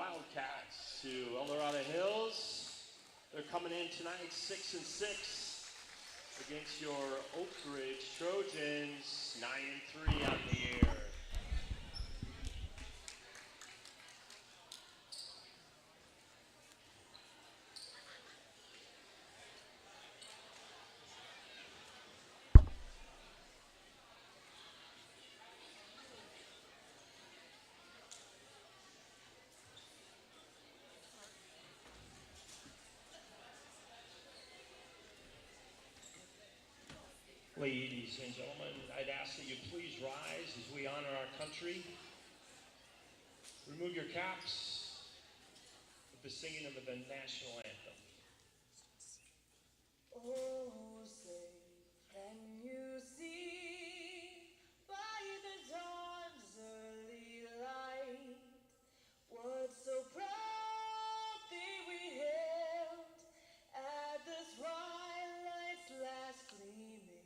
Wildcats to El Dorado Hills. They're coming in tonight 6-6 against your Oak Ridge Trojans, 9-3 on the year. Ladies and gentlemen, I'd ask that you please rise as we honor our country. Remove your caps with the singing of the national anthem. Oh, say, can you see by the dawn's early light what so proudly we hailed at the twilight's last gleaming,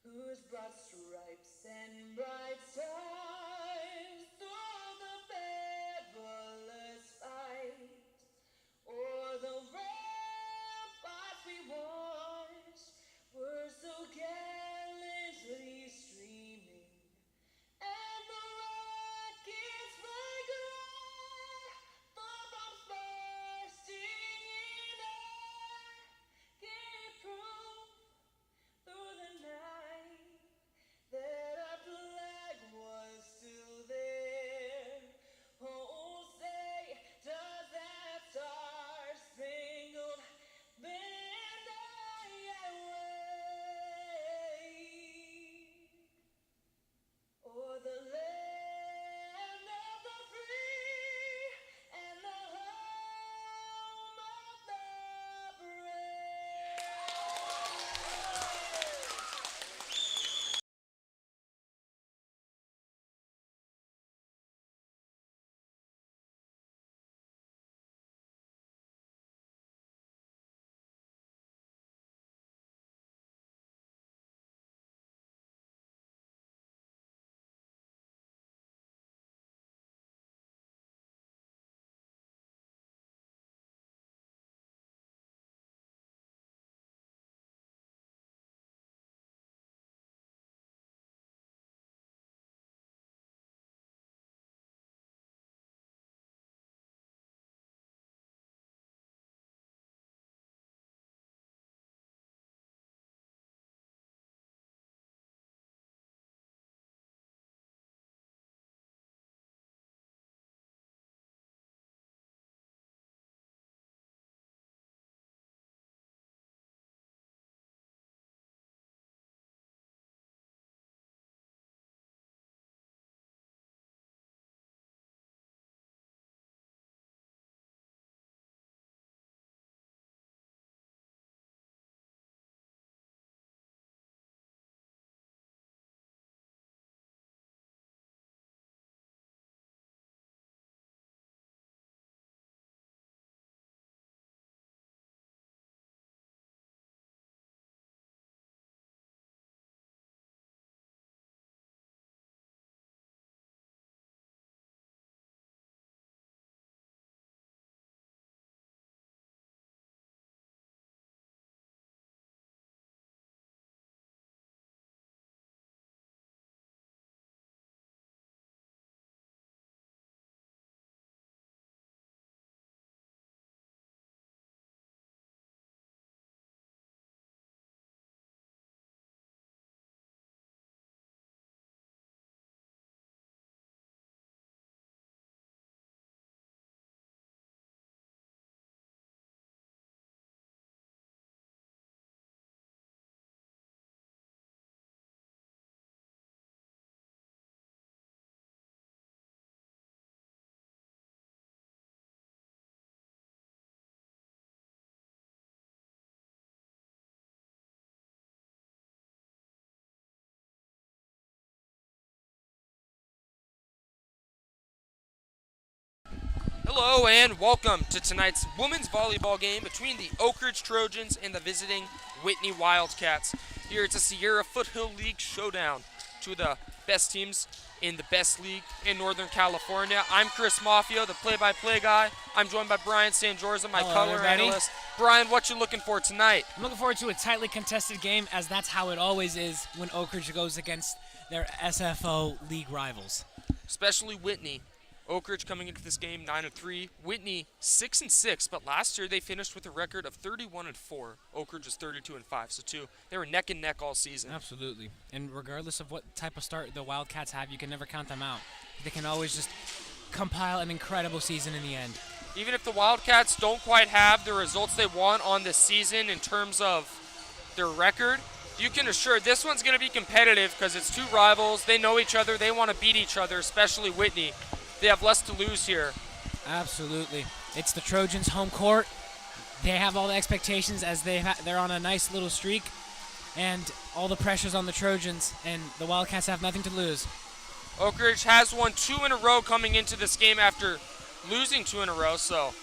whose broad stripes and bright stars through the perilous fight o'er the ramparts we watched were so gallantly streaming, and the rockets regular, the bombs bursting in air, gave proof through the night that our flag was still there. Oh, say, does that star-spangled banner yet wave o'er the land of the free and the home of the brave? Hello and welcome to tonight's women's volleyball game between the Oak Ridge Trojans and the visiting Whitney Wildcats. Here it's a Sierra Foothill League showdown. two of the best teams in the best league in Northern California. I'm Chris Maffio, the play-by-play guy. I'm joined by Brian San Giorgio, my Hello, color everybody. analyst. Brian, what you looking for tonight? I'm looking forward to a tightly contested game, as that's how it always is when Oak Ridge goes against their SFO league rivals. Especially Whitney. Oak Ridge coming into this game 9-3. Whitney 6-6, but last year they finished with a record of 31-4. Oak Ridge was 32-5, so they were neck and neck all season. Absolutely. And regardless of what type of start the Wildcats have, you can never count them out. They can always just compile an incredible season in the end. Even if the Wildcats don't quite have the results they want on this season in terms of their record, you can assure this one's going to be competitive because it's two rivals. They know each other. They want to beat each other, especially Whitney. They have less to lose here. Absolutely. It's the Trojans' home court. They have all the expectations as they're on a nice little streak, and all the pressure's on the Trojans, and the Wildcats have nothing to lose. Oak Ridge has won 2 in a row coming into this game after losing 2 in a row, so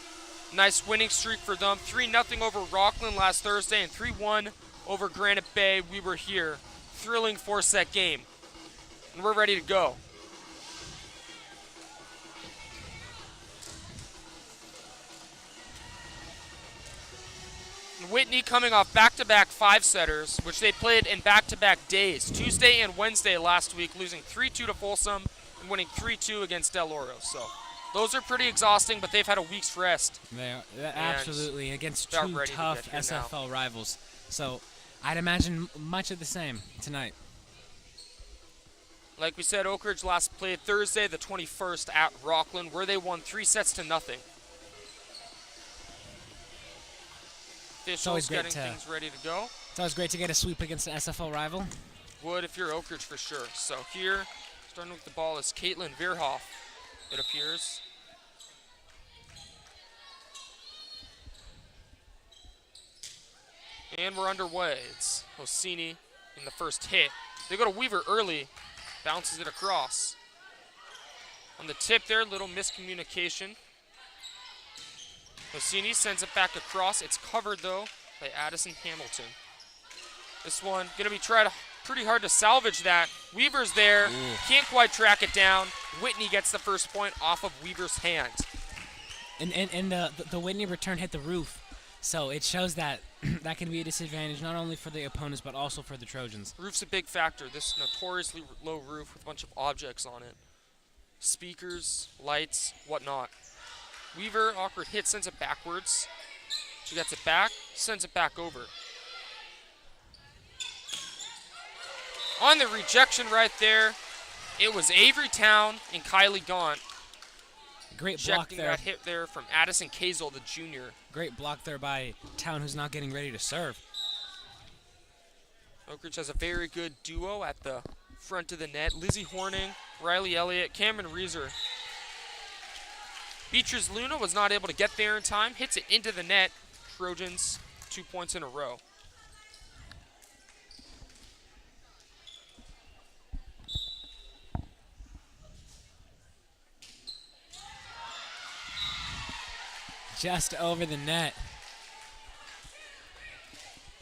nice winning streak for them. 3-0 over Rockland last Thursday and 3-1 over Granite Bay. We were here. Thrilling 4-set game. And we're ready to go. Whitney coming off back-to-back 5-setters, which they played in back-to-back days, Tuesday and Wednesday last week, losing 3-2 to Folsom and winning 3-2 against Del Oro. So those are pretty exhausting, but they've had a week's rest. They are, absolutely, against they're two ready to tough get here now. SFL rivals. So I'd imagine much of the same tonight. Like we said, Oak Ridge last played Thursday the 21st at Rockland, where they won 3-0. Officials getting things ready to go. It's always great to get a sweep against an SFL rival. Would if you're Oak Ridge for sure. So here, starting with the ball is Caitlin Veerhoff, it appears. And we're underway. It's Hosini in the first hit. They go to Weaver early, bounces it across. On the tip there, little miscommunication. Hosini sends it back across. It's covered, though, by Addison Hamilton. This one going to be pretty hard to salvage that. Weaver's there. Ooh. Can't quite track it down. Whitney gets the first point off of Weaver's hand. And the Whitney return hit the roof. So it shows that that can be a disadvantage not only for the opponents but also for the Trojans. Roof's a big factor. This notoriously low roof with a bunch of objects on it. Speakers, lights, whatnot. Weaver, awkward hit, sends it backwards. She gets it back, sends it back over. On the rejection right there, it was Avery Town and Kylie Gaunt. Great block Rejecting there. that hit there from Addison Kazel, the junior. Great block there by Town, who's not getting ready to serve. Oak Ridge has a very good duo at the front of the net. Lizzie Horning, Riley Elliott, Cameron Reeser. Beatrice Luna was not able to get there in time. Hits it into the net. Trojans 2 points in a row. Just over the net.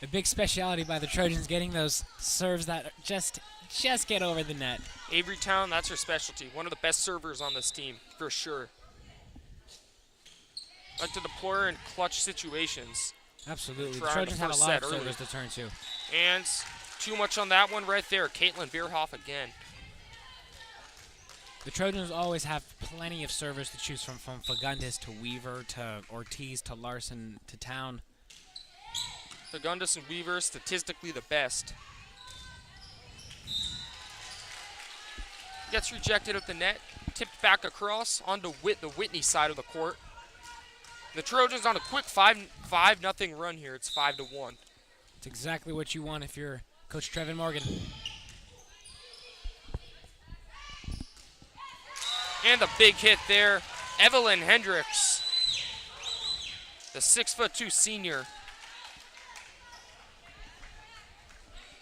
A big speciality by the Trojans, getting those serves that just get over the net. Avery Town, that's her specialty. One of the best servers on this team, for sure. Like to deploy her in clutch situations. Absolutely. The Trying to Trojans have a first lot set of early. servers to turn to. And too much on that one right there. Caitlin Veerhoff again. The Trojans always have plenty of servers to choose from Fagundes to Weaver to Ortiz to Larson to Town. Fagundes and Weaver, statistically the best. Gets rejected at the net. Tipped back across onto the Whitney side of the court. The Trojans on a quick 5-0 run here. It's 5-1. It's exactly what you want if you're Coach Trevin Morgan. And a big hit there. Evelyn Hendricks, the 6'2" senior.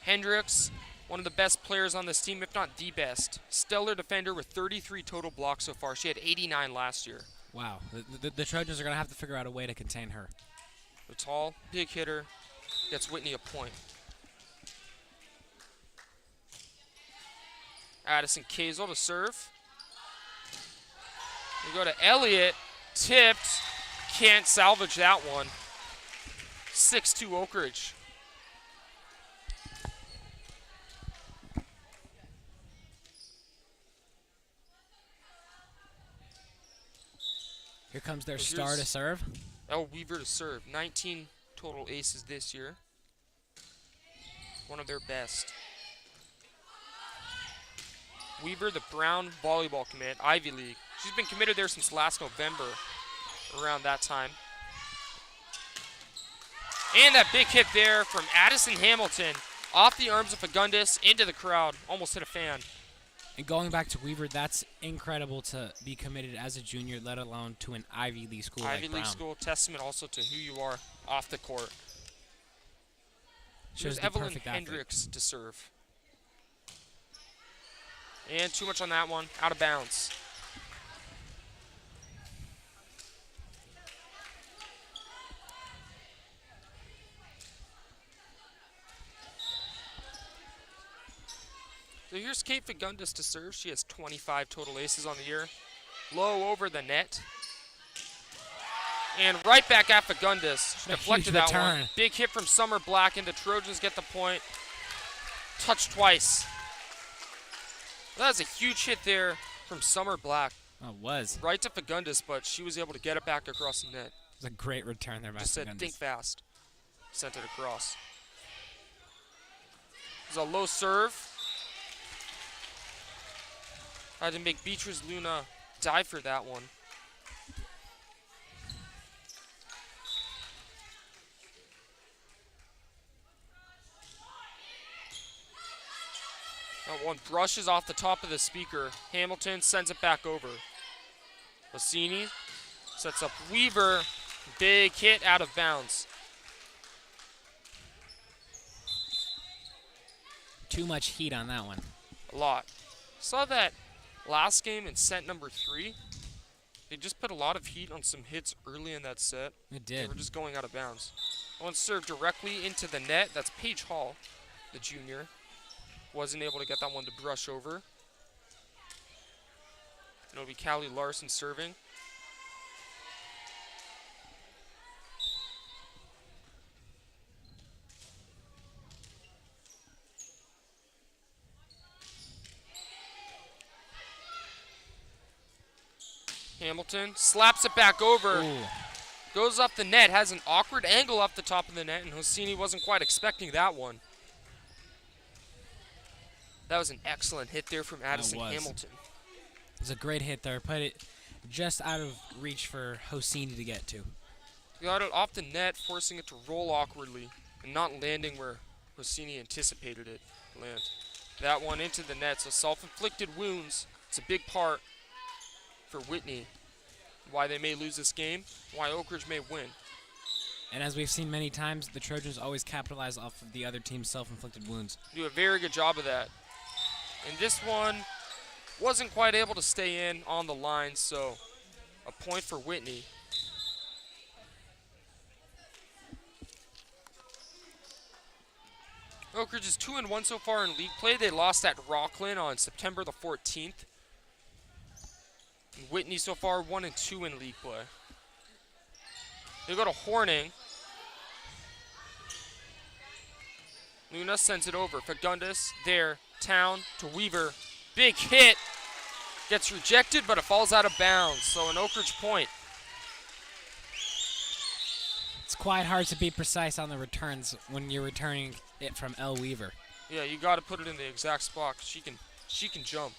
Hendricks, one of the best players on this team, if not the best. Stellar defender with 33 total blocks so far. She had 89 last year. Wow. The Trojans are going to have to figure out a way to contain her. The tall, big hitter gets Whitney a point. Addison Kazel to serve. We go to Elliott. Tipped. Can't salvage that one. 6-2 Oak Ridge. Here comes their star to serve. El Weaver to serve. 19 total aces this year. One of their best. Weaver, the Brown volleyball commit, Ivy League. She's been committed there since last November, around that time. And that big hit there from Addison Hamilton, off the arms of Fagundes, into the crowd. Almost hit a fan. And going back to Weaver, that's incredible to be committed as a junior, let alone to an Ivy League school Ivy like League Brown. school, testament also to who you are off the court. Shows Here's the Evelyn perfect athlete. Hendricks to serve. And too much on that one, out of bounds. So here's Kate Fagundes to serve. She has 25 total aces on the year. Low over the net. And right back at Fagundes. She deflected that one. Big hit from Summer Black, and the Trojans get the point. Touch twice. That was a huge hit there from Summer Black. Oh, it was. Right to Fagundes, but she was able to get it back across the net. It was a great return there by Just said, Fagundes. think fast. Sent it across. It was a low serve. Had to make Beatrice Luna dive for that one. That one brushes off the top of the speaker. Hamilton sends it back over. Rossini sets up Weaver. Big hit out of bounds. Too much heat on that one. A lot. Saw that last game in set number 3. They just put a lot of heat on some hits early in that set. It They did. were just going out of bounds. One served directly into the net. That's Paige Hall, the junior. Wasn't able to get that one to brush over. And it'll be Callie Larson serving. Hamilton slaps it back over. Ooh. Goes up the net, has an awkward angle up the top of the net, and Rossini wasn't quite expecting that one. That was an excellent hit there from Addison Hamilton. It was a great hit there. Put it just out of reach for Rossini to get to. Got it off the net, forcing it to roll awkwardly and not landing where Rossini anticipated it to land. That one into the net, so self-inflicted wounds. It's a big part for Whitney. Why they may lose this game, why Oak Ridge may win. And as we've seen many times, the Trojans always capitalize off of the other team's self-inflicted wounds. Do a very good job of that. And this one wasn't quite able to stay in on the line, so a point for Whitney. Oak Ridge is 2-1 so far in league play. They lost at Rockland on September the 14th. And Whitney so far 1-2 in league play. They go to Horning. Luna sends it over. Fagundes there. Town to Weaver. Big hit. Gets rejected, but it falls out of bounds. So an Oak Ridge point. It's quite hard to be precise on the returns when you're returning it from Elle Weaver. Yeah, you got to put it in the exact spot. 'Cause she can jump.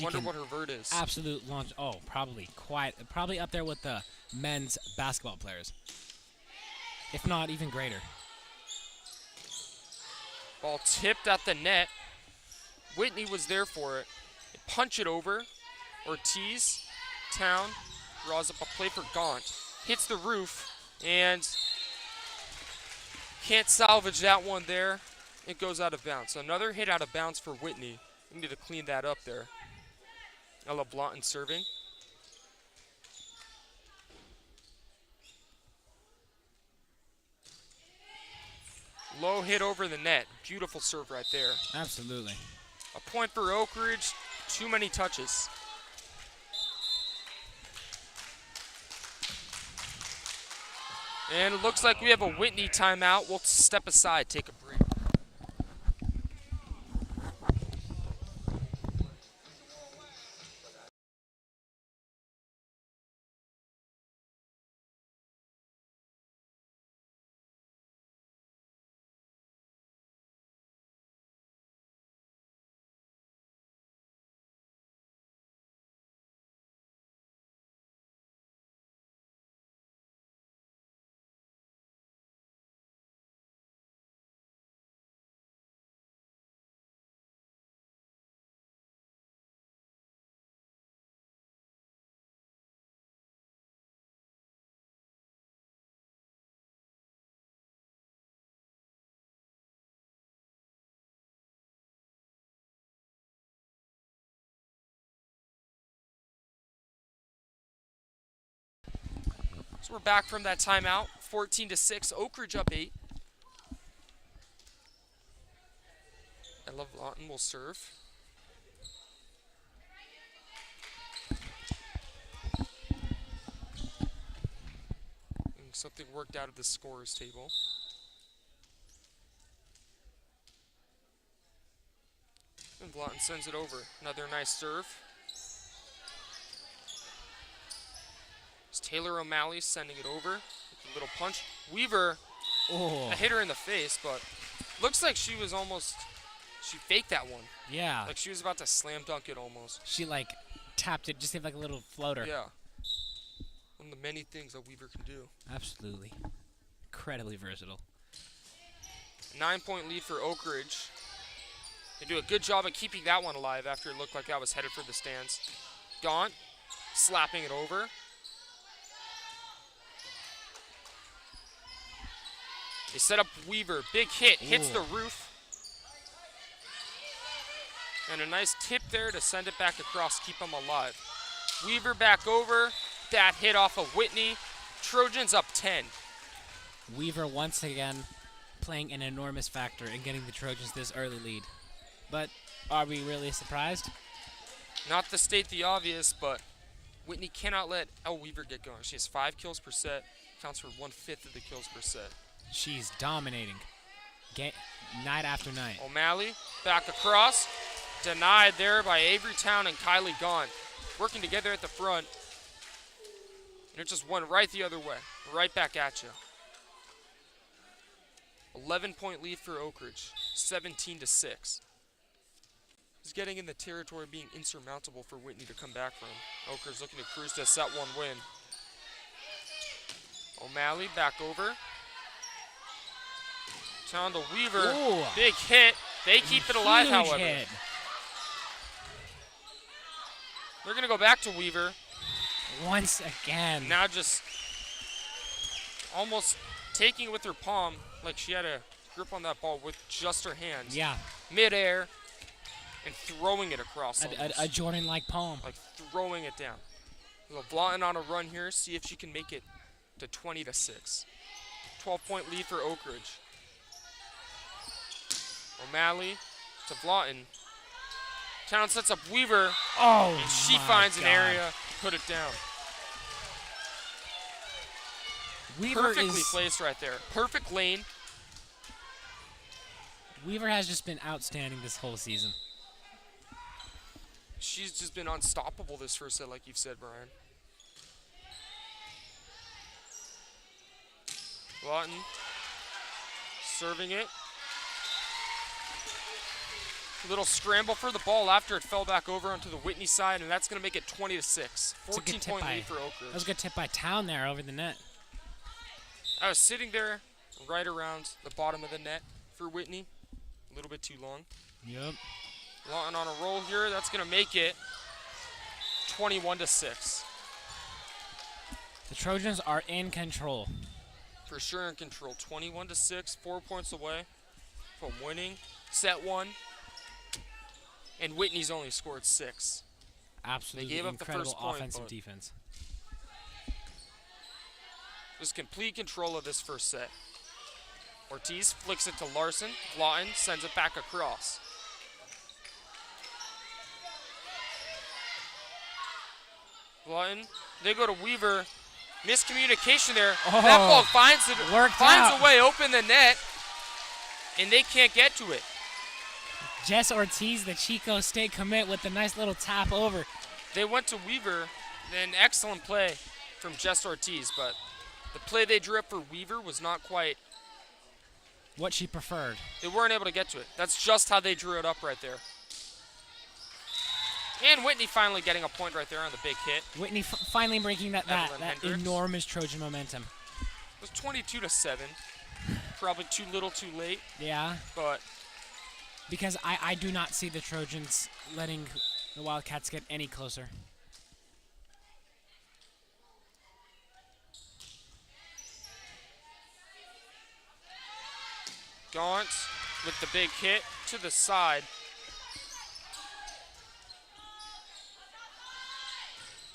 Wonder what her vert is. Absolute launch. Oh, probably up there with the men's basketball players, if not even greater. Ball tipped at the net. Whitney was there for it. They punch it over. Ortiz, Town, draws up a play for Gaunt. Hits the roof and can't salvage that one there. It goes out of bounds. So another hit out of bounds for Whitney. We need to clean that up there. Ella Blanton serving. Low hit over the net. Beautiful serve right there. Absolutely. A point for Oak Ridge. Too many touches. And it looks like we have a Whitney timeout. We'll step aside, take a break. So we're back from that timeout. 14-6. Oak Ridge up 8. Ella Lawton will serve. And something worked out of the scorers table. And Lawton sends it over. Another nice serve. It's Taylor O'Malley sending it over with a little punch. Weaver, I hit her in the face, but looks like she was almost, she faked that one. Yeah. Like she was about to slam dunk it almost. She like tapped it, just seemed like a little floater. Yeah. One of the many things that Weaver can do. Absolutely. Incredibly versatile. 9-point lead for Oak Ridge. They do a good job of keeping that one alive after it looked like that was headed for the stands. Gaunt, slapping it over. They set up Weaver. Big hit. Hits the roof. And a nice tip there to send it back across, keep them alive. Weaver back over. That hit off of Whitney. Trojans up 10. Weaver once again playing an enormous factor in getting the Trojans this early lead. But are we really surprised? Not to state the obvious, but Whitney cannot let Elle Weaver get going. She has 5 kills per set. Counts for 1/5 of the kills per set. She's dominating night after night. O'Malley back across. Denied there by Avery Town and Kylie Gaunt. Working together at the front. And it just went right the other way. Right back at you. 11-point lead for Oak Ridge. 17-6. It's getting in the territory of being insurmountable for Whitney to come back from. Oak Ridge looking to cruise to a set 1 win. O'Malley back over. Down to Weaver. Ooh. Big hit. They keep it alive, Huge however. hit. They're going to go back to Weaver. Once again. Now just almost taking it with her palm like she had a grip on that ball with just her hands. Yeah. Midair and throwing it across. A Jordan-like palm. Like throwing it down. Vlaughton on a run here. See if she can make it to 20-6. 12-point lead for Oak Ridge. O'Malley to Vlaughton. Town sets up Weaver. Oh, and she my finds an God. area to put it down. Weaver Perfectly is, placed right there. Perfect lane. Weaver has just been outstanding this whole season. She's just been unstoppable this first set, like you've said, Brian. Lawton serving it. A little scramble for the ball after it fell back over onto the Whitney side, and that's going to make it 20-6. 14-point lead for Oak Ridge. That was a good tip by Town there over the net. I was sitting there right around the bottom of the net for Whitney. A little bit too long. Yep. Lawton on a roll here. That's going to make it 21-6. The Trojans are in control. For sure in control. 21-6, 4 points away from winning set 1. And Whitney's only scored 6. Absolutely They gave up the incredible first point, offensive but defense. just complete control of this first set. Ortiz flicks it to Larson. Lawton sends it back across. Glutton. They go to Weaver. Miscommunication there. Oh, That ball finds out. a way open the net, and they can't get to it. Jess Ortiz, the Chico State commit, with the nice little tap over. They went to Weaver. An excellent play from Jess Ortiz, but the play they drew up for Weaver was not quite. What she preferred. They weren't able to get to it. That's just how they drew it up right there. And Whitney finally getting a point right there on the big hit. Whitney finally breaking that Hendricks. enormous Trojan momentum. It was 22-7. Probably too little, too late. Yeah. But Because I do not see the Trojans letting the Wildcats get any closer. Gaunt with the big hit to the side.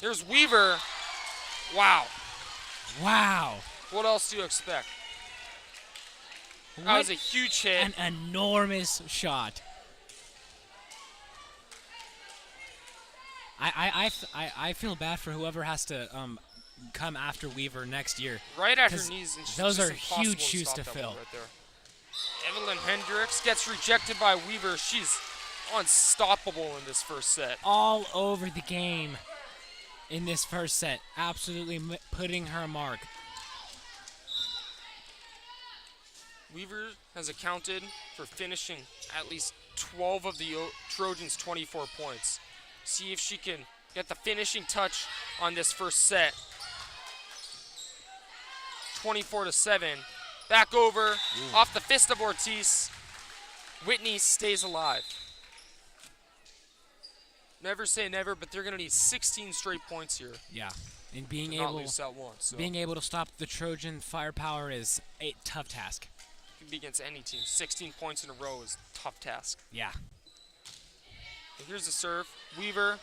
There's Weaver. Wow. Wow. What else do you expect? That was a huge hit. An enormous shot. I feel bad for whoever has to come after Weaver next year. Right at her 'Cause knees. And those just are impossible huge shoes stop to that fill. one right there. Evelyn Hendricks gets rejected by Weaver. She's unstoppable in this first set. All over the game in this first set. Absolutely putting her mark. Weaver has accounted for finishing at least 12 of the Trojans' 24 points. See if she can get the finishing touch on this first set. 24-7. Back over, off the fist of Ortiz. Whitney stays alive. Never say never, but they're going to need 16 straight points here. Yeah. And being to not lose that one. So being able to stop the Trojan firepower is a tough task. it can be against any team. 16 points in a row is a tough task. Yeah. And here's the serve. Weaver's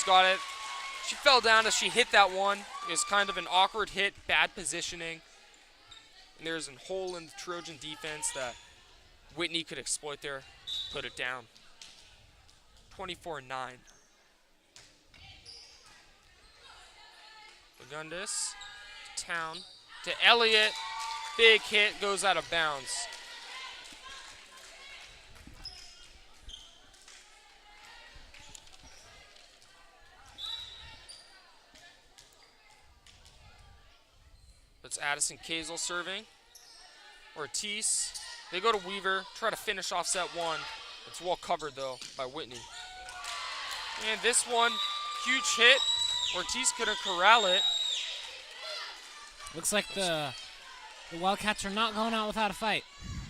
got it. She fell down as she hit that one. It was kind of an awkward hit, bad positioning. And there's a hole in the Trojan defense that Whitney could exploit there, put it down. 24-9. Legundis to Town to Elliott. Big hit, goes out of bounds. It's Addison Kazel serving. Ortiz. They go to Weaver, try to finish off set one. It's well covered though by Whitney. And this one, huge hit. Ortiz couldn't corral it. Looks like the Wildcats are not going out without a fight.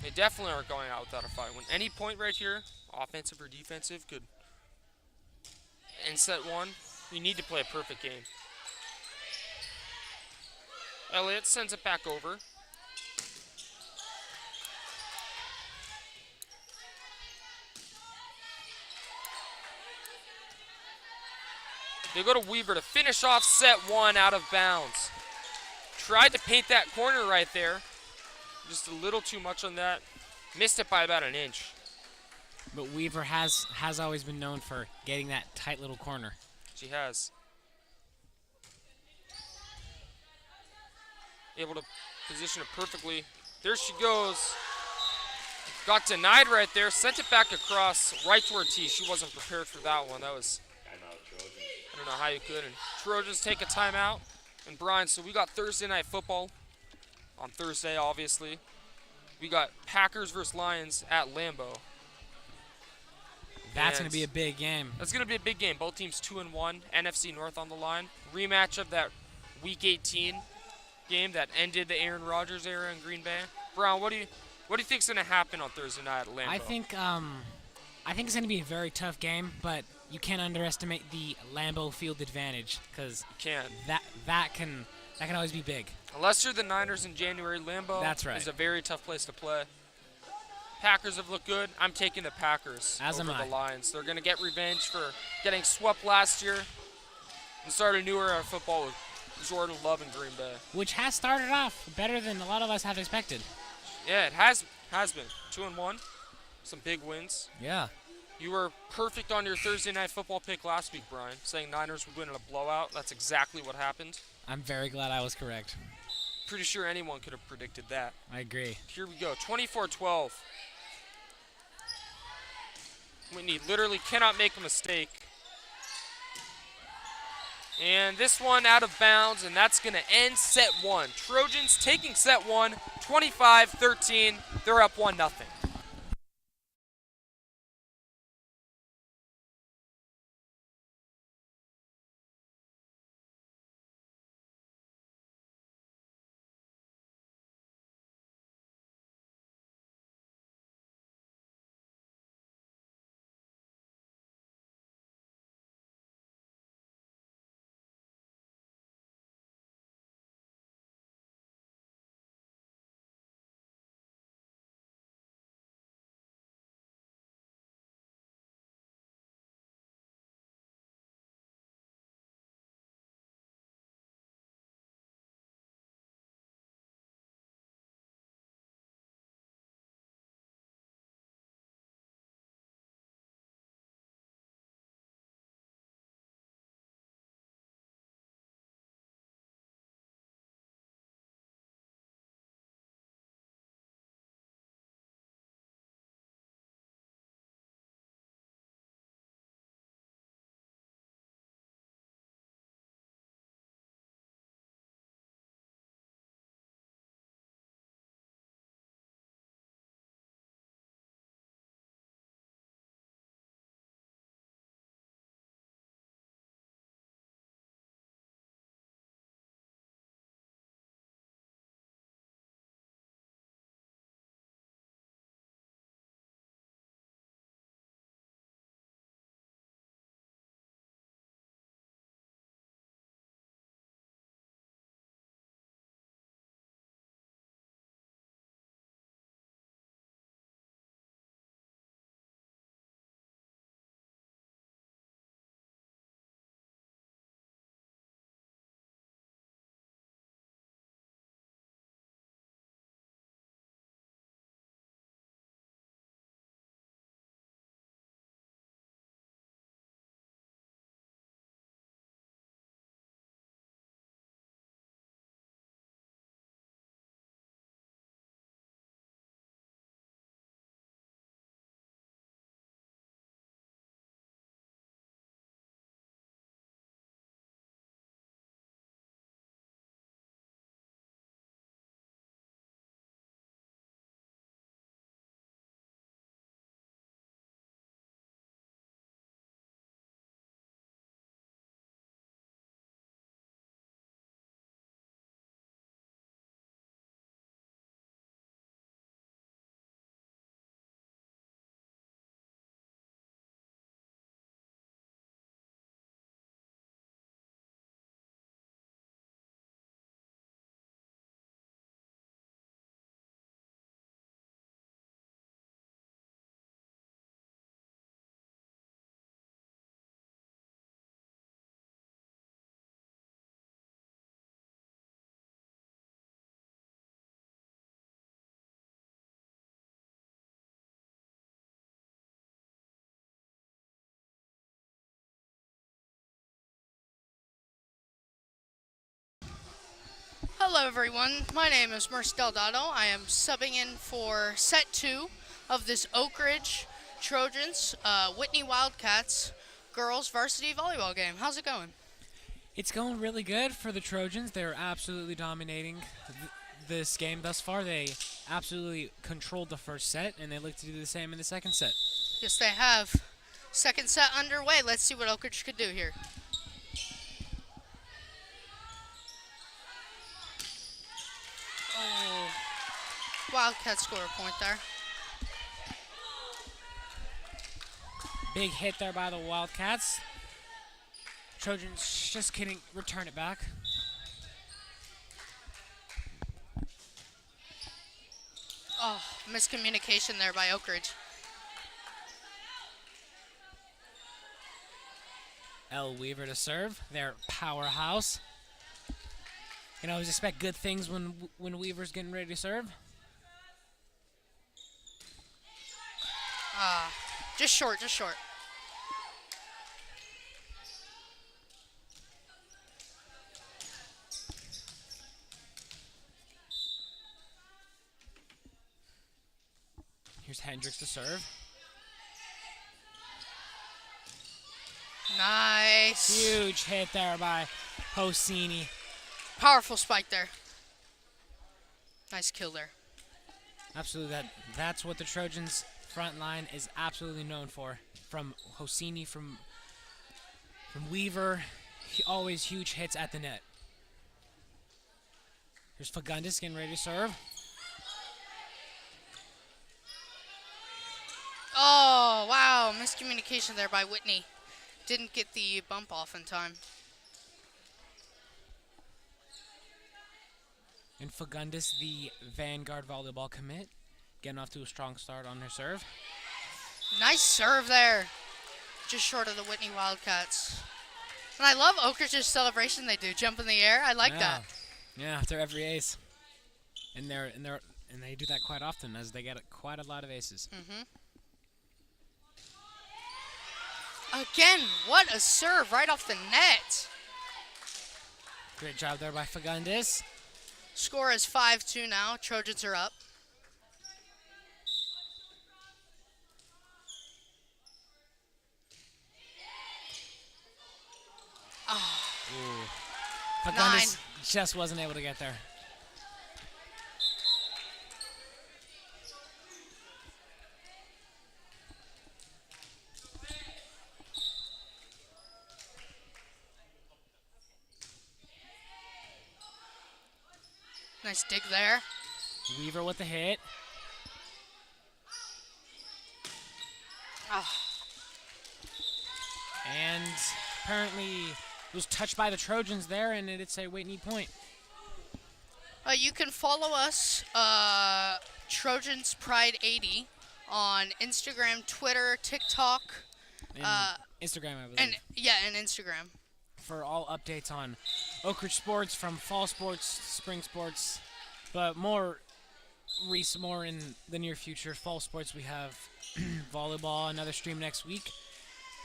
They definitely aren't going out without a fight. When any point right here, offensive or defensive, could end set one. You need to play a perfect game. Elliott sends it back over. They go to Weaver to finish off set one out of bounds. Tried to paint that corner right there. Just a little too much on that. Missed it by about an inch. But Weaver has always been known for getting that tight little corner. She has. Able to position it perfectly. There she goes. Got denied right there. Sent it back across right to Ortiz. She wasn't prepared for that one. That was, I don't know how you could. And Trojans take a timeout. And Brian, so we got Thursday night football on Thursday, obviously. We got Packers versus Lions at Lambeau. That's going to be a big game. That's going to be a big game. Both teams 2-1. NFC North on the line. Rematch of that Week 18 game that ended the Aaron Rodgers era in Green Bay. Brown, what do you think's going to happen on Thursday night at Lambeau? I think it's going to be a very tough game, but you can't underestimate the Lambeau field advantage because that can always be big. Unless you're the Niners in January, Lambeau That's right. is a very tough place to play. Packers have looked good. I'm taking the Packers over the Lions. They're going to get revenge for getting swept last year and start a new era of football with Jordan Love in Green Bay. Which has started off better than a lot of us have expected. Yeah, it has been. 2-1. Some big wins. Yeah. You were perfect on your Thursday night football pick last week, Brian, saying Niners would win in a blowout. That's exactly what happened. I'm very glad I was correct. Pretty sure anyone could have predicted that. I agree. Here we go, 24-12. Whitney literally cannot make a mistake. And this one out of bounds, and that's going to end set one. Trojans taking set one, 25-13. They're up 1-0. Hello everyone, my name is Merce Delgado. I am subbing in for set 2 of this Oak Ridge Trojans, Whitney Wildcats girls varsity volleyball game. How's it going? It's going really good for the Trojans. They're absolutely dominating this game thus far. They absolutely controlled the first set, and they look to do the same in the second set. Yes, they have. Second set underway. Let's see what Oak Ridge could do here. Oh, Wildcats score a point there. Big hit there by the Wildcats. Trojans just couldn't return it back. Oh, miscommunication there by Oak Ridge. L. Weaver to serve. Their powerhouse. You can always expect good things when Weaver's getting ready to serve. Just short, just short. Here's Hendricks to serve. Nice. Huge hit there by Hosini. Powerful spike there. Nice kill there. Absolutely, that's what the Trojans front line is absolutely known for. From Hosini, from Weaver, always huge hits at the net. Here's Fagundis getting ready to serve. Oh, wow. Miscommunication there by Whitney. Didn't get the bump off in time. And Fagundis, the Vanguard volleyball commit, getting off to a strong start on her serve. Nice serve there. Just short of the Whitney Wildcats. And I love Oak Ridge's celebration they do. Jump in the air. I like that. Yeah, after every ace. And they do that quite often as they get quite a lot of aces. Again, what a serve right off the net. Great job there by Fagundis. Score is 5-2 now. Trojans are up. Fagundis just wasn't able to get there. Nice dig there. Weaver with the hit. And apparently was touched by the Trojans there, and it's a Whitney point. You can follow us, Trojans Pride 80, on Instagram, Twitter, TikTok, And Instagram, I believe. and Instagram. For all updates on Oak Ridge sports, from fall sports, spring sports, but more in the near future. Fall sports, we have volleyball, another stream next week.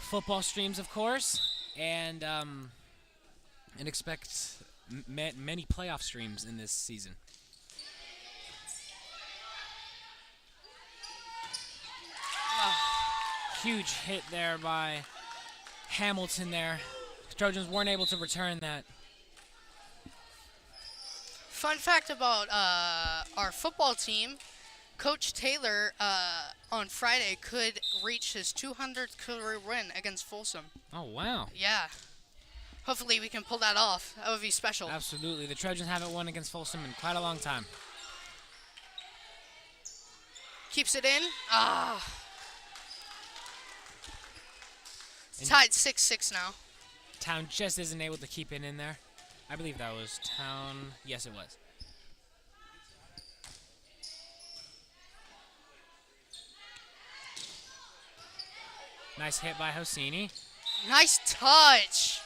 Football streams, of course, and expect many playoff streams in this season. Huge hit there by Hamilton there. The Trojans weren't able to return that. Fun fact about our football team, Coach Taylor on Friday could reach his 200th career win against Folsom. Oh, wow. Yeah. Hopefully we can pull that off. That would be special. Absolutely. The Trojans haven't won against Folsom in quite a long time. Keeps it in. It's tied 6-6 now. Town just isn't able to keep it in there. I believe that was Town. Yes, it was. Nice hit by Hosini. Nice touch.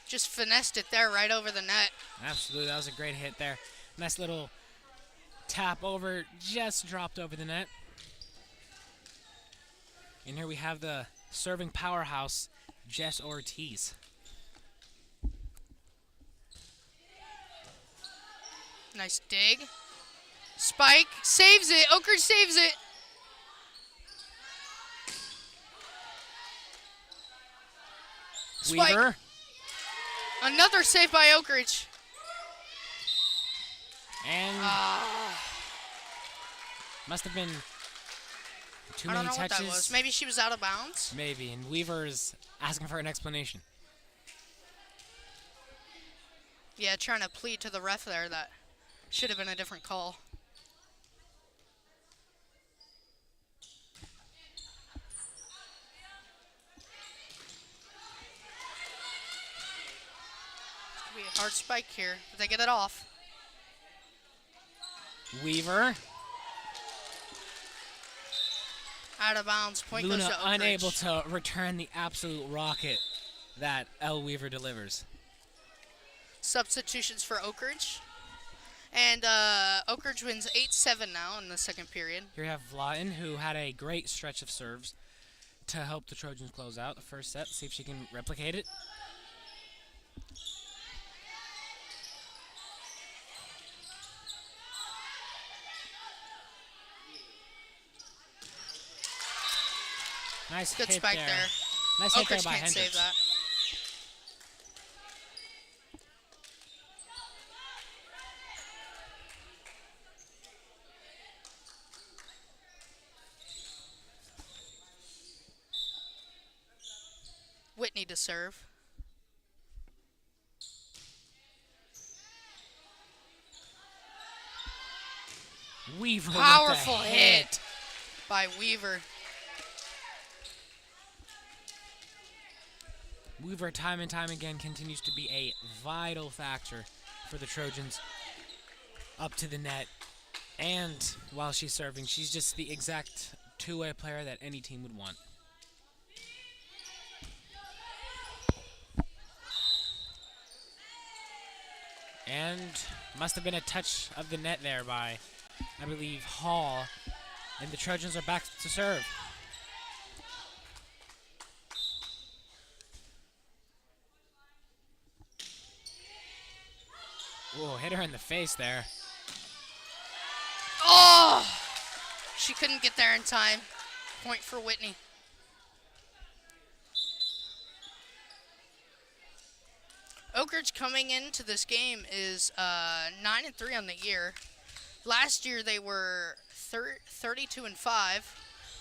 Just finessed it there right over the net. Absolutely. That was a great hit there. Nice little tap over. Just dropped over the net. And here we have the serving powerhouse, Jess Ortiz. Nice dig. Spike. Saves it. Oak Ridge saves it. Spike. Weaver. Another save by Oak Ridge. And must have been too I many don't know touches. what that was. Maybe she was out of bounds. Maybe. And Weaver is asking for an explanation. Yeah, trying to plead to the ref there that should have been a different call. It's going to be a hard spike here, but they get it off. Weaver. Out of bounds. Point goes Luna to Oak unable Ridge. to return the absolute rocket that L. Weaver delivers. Substitutions for Oak Ridge. And Oak Ridge wins 8-7 now in the second period. Here you have Vlautin, who had a great stretch of serves. to help the Trojans close out the first set. See if she can replicate it. Nice Good hit spike there. there. Nice hit there Oakridge by can't Hendricks. save that. Whitney to serve. Weaver with the Powerful hit by Weaver. Weaver time and time again continues to be a vital factor for the Trojans up to the net. And while she's serving, she's just the exact two-way player that any team would want. And must have been a touch of the net there by, I believe, Hall. And the Trojans are back to serve. Whoa, hit her in the face there. Oh! She couldn't get there in time. Point for Whitney. Oakridge coming into this game is 9-3 on the year. Last year they were 32-5,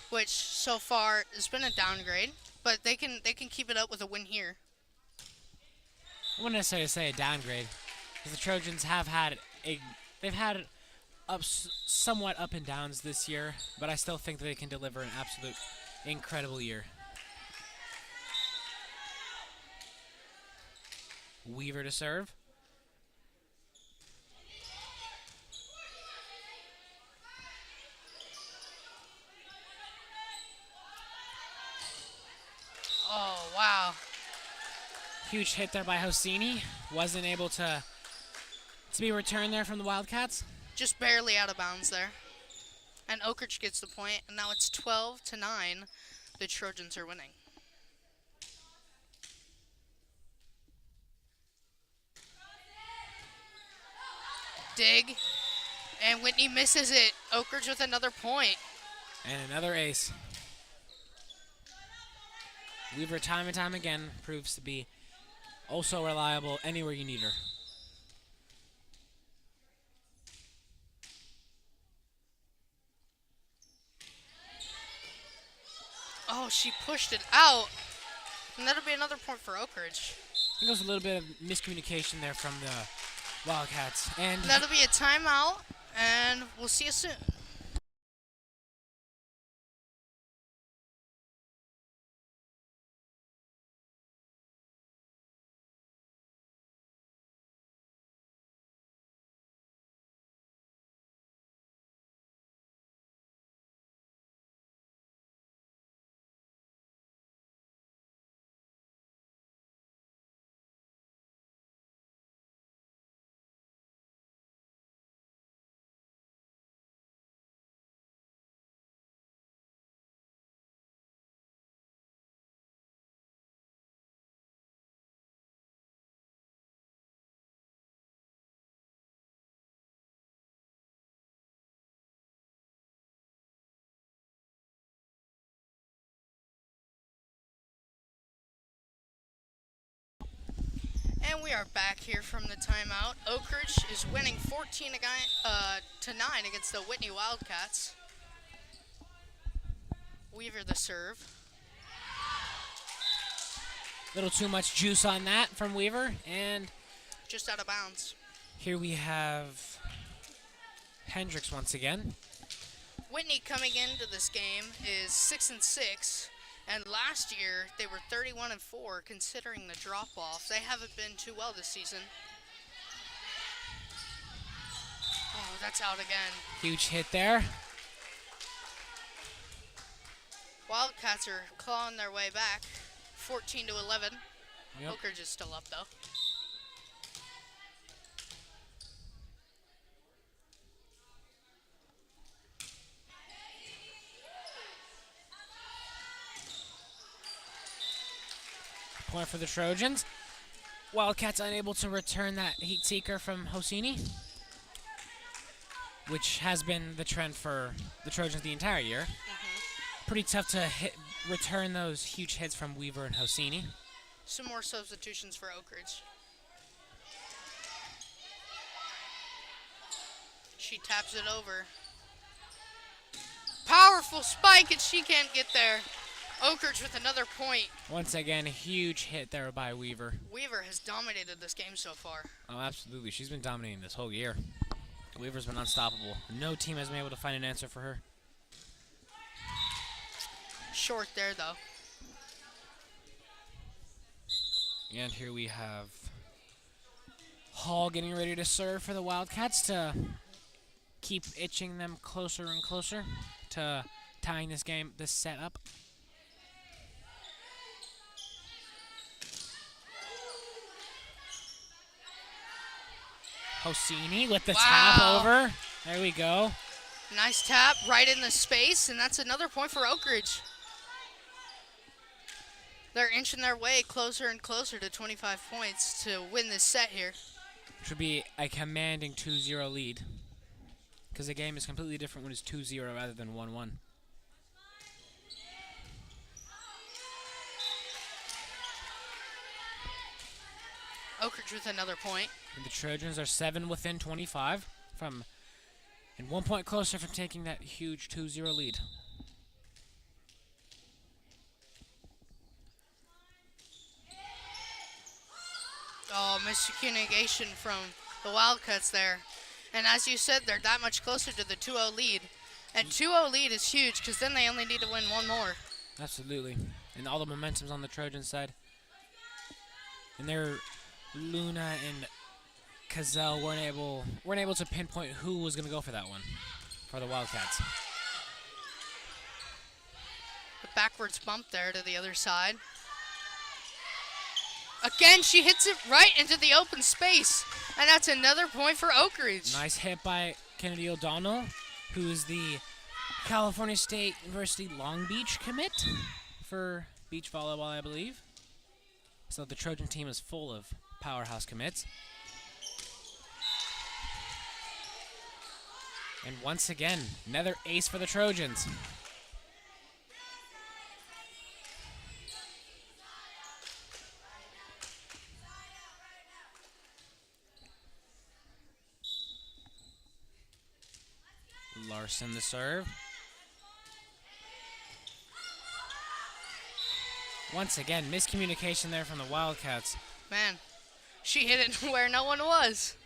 which so far has been a downgrade, but they can keep it up with a win here. I wouldn't necessarily say a downgrade, because the Trojans have had somewhat up and downs this year, but I still think that they can deliver an absolute incredible year. Weaver to serve. Oh, wow. Huge hit there by Hosseini. Wasn't able to be returned there from the Wildcats. Just barely out of bounds there. And Oakridge gets the point, and now it's 12-9. The Trojans are winning. Dig. And Whitney misses it. Oakridge with another point. And another ace. Weaver time and time again proves to be also reliable anywhere you need her. Oh, she pushed it out. And that'll be another point for Oakridge. I think there was a little bit of miscommunication there from the Wildcats. And That'll be a timeout, and we'll see you soon. And we are back here from the timeout. Oakridge is winning 14-9 against the Whitney Wildcats. Weaver the serve. little too much juice on that from Weaver. And Just out of bounds. here we have Hendricks once again. Whitney coming into this game is 6-6, and last year they were 31-4. Considering the drop-off, they haven't been too well this season. Oh, that's out again. Huge hit there. Wildcats are clawing their way back, 14-11. Yep. Oakridge is still up though. point for the Trojans. Wildcats unable to return that heat seeker from Hosini, which has been the trend for the Trojans the entire year. Pretty tough to return those huge hits from Weaver and Hosini. Some more substitutions for Oak Ridge. She taps it over. Powerful spike, and she can't get there. Oak Ridge with another point. Once again, a huge hit there by Weaver. Weaver has dominated this game so far. Oh, absolutely. She's been dominating this whole year. Weaver's been unstoppable. No team has been able to find an answer for her. Short there, though. And here we have Hall getting ready to serve for the Wildcats to keep itching them closer and closer to tying this set up. Hosini with the tap over. There we go. Nice tap right in the space, and that's another point for Oak Ridge. They're inching their way closer and closer to 25 points to win this set here. Which would be a commanding 2-0 lead, because the game is completely different when it's 2-0 rather than 1-1. Oak Ridge with another point. And the Trojans are 7 within 25 and 1 point closer from taking that huge 2-0 lead. Oh, miscommunication from the Wildcats there. And as you said, they're that much closer to the 2-0 lead. And 2-0 lead is huge because then they only need to win one more. Absolutely. And all the momentum's on the Trojan side. And they're Luna and Cazell weren't able to pinpoint who was going to go for that one for the Wildcats. The backwards bump there to the other side. Again, she hits it right into the open space. And that's another point for Oak Ridge. Nice hit by Kennedy O'Donnell, who is the California State University Long Beach commit for beach volleyball, I believe. So the Trojan team is full of powerhouse commits. And once again, another ace for the Trojans. Larson the serve. Once again, miscommunication there from the Wildcats. Man, she hit it where no one was.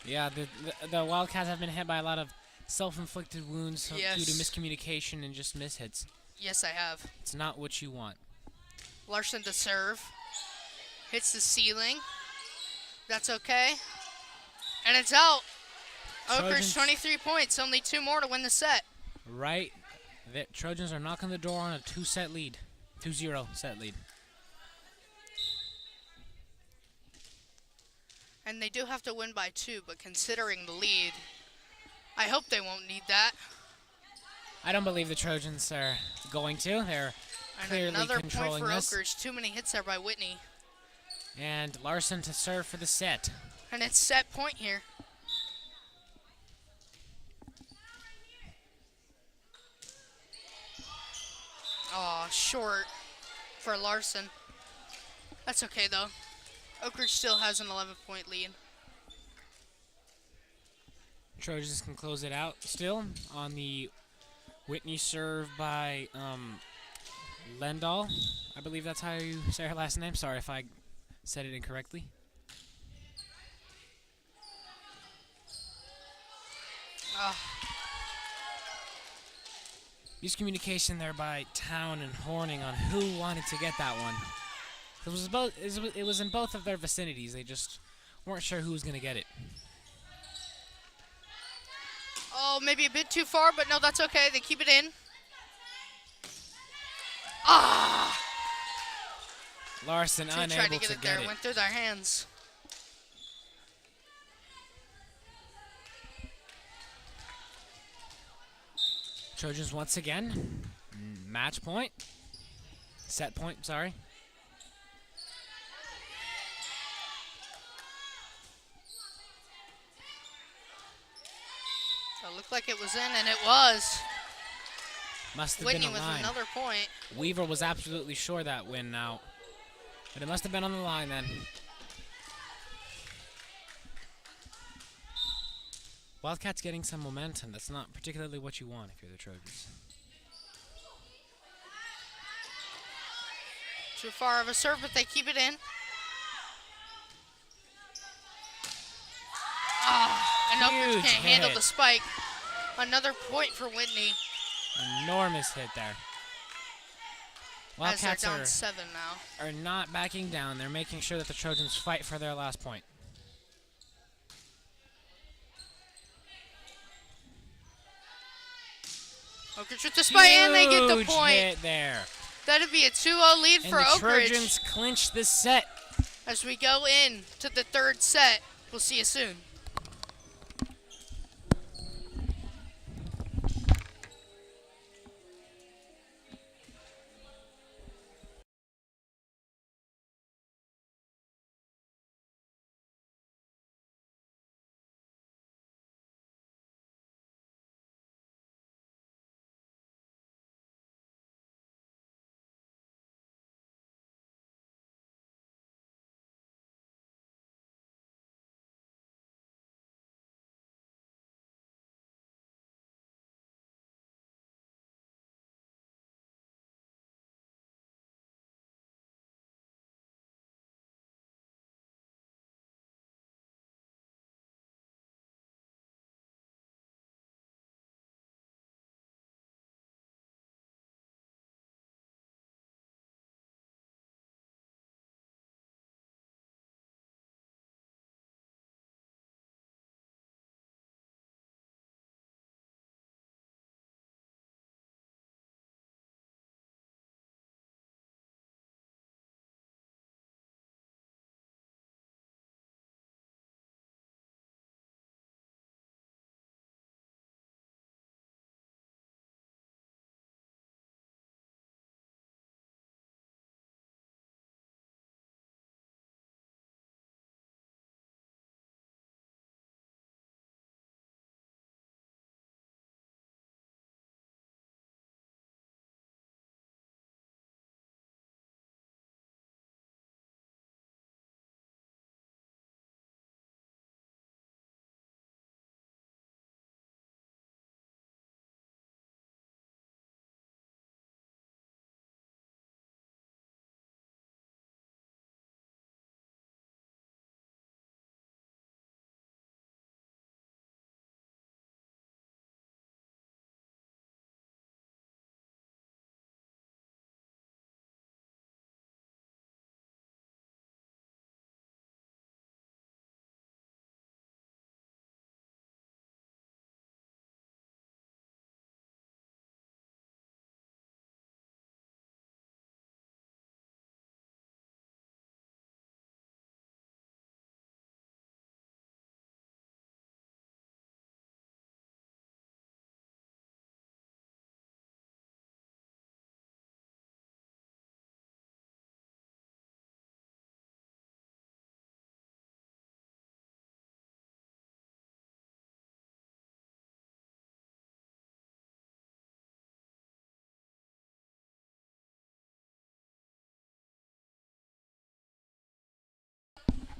Yeah, the Wildcats have been hit by a lot of self-inflicted wounds due to Yes. miscommunication and just mishits. Yes, I have. It's not what you want. Larson to serve. Hits the ceiling. That's okay. And it's out. Oak Ridge Trojans- 23 points. Only 2 more to win the set. Right. The Trojans are knocking the door on a 2-0 lead. And they do have to win by 2, but considering the lead, I hope they won't need that. I don't believe the Trojans are going to. They're And clearly another point controlling for this. Oak Ridge. Too many hits there by Whitney. And Larson to serve for the set. And it's set point here. Oh, short for Larson. That's okay, though. Oak Ridge still has an 11-point lead. Trojans can close it out still on the Whitney serve by Lendahl. I believe that's how you say her last name. Sorry if I said it incorrectly. Miscommunication there by Town and Horning on who wanted to get that one. It was in both of their vicinities. They just weren't sure who was going to get it. Oh, maybe a bit too far, but no, that's okay. They keep it in. Ah! Larson Two tried unable to get it there. Went through their hands. Trojans once again. Match point. Set point, sorry. It looked like it was in, and it was. Must have Whitney been a with line. another point. Weaver was absolutely sure that win out. But it must have been on the line then. Wildcats getting some momentum. That's not particularly what you want if you're the Trojans. Too far of a serve, but they keep it in. And Oakridge Huge can't handle hit. the spike. Another point for Whitney. Enormous hit there. As they're Wildcats down 7 now. are not backing down. They're making sure that the Trojans fight for their last point. Oakridge with the spike, and they get the Huge point. hit there. That'd be a 2-0 lead And for the Oakridge. Trojans clinch this set. As we go in to the third set, we'll see you soon.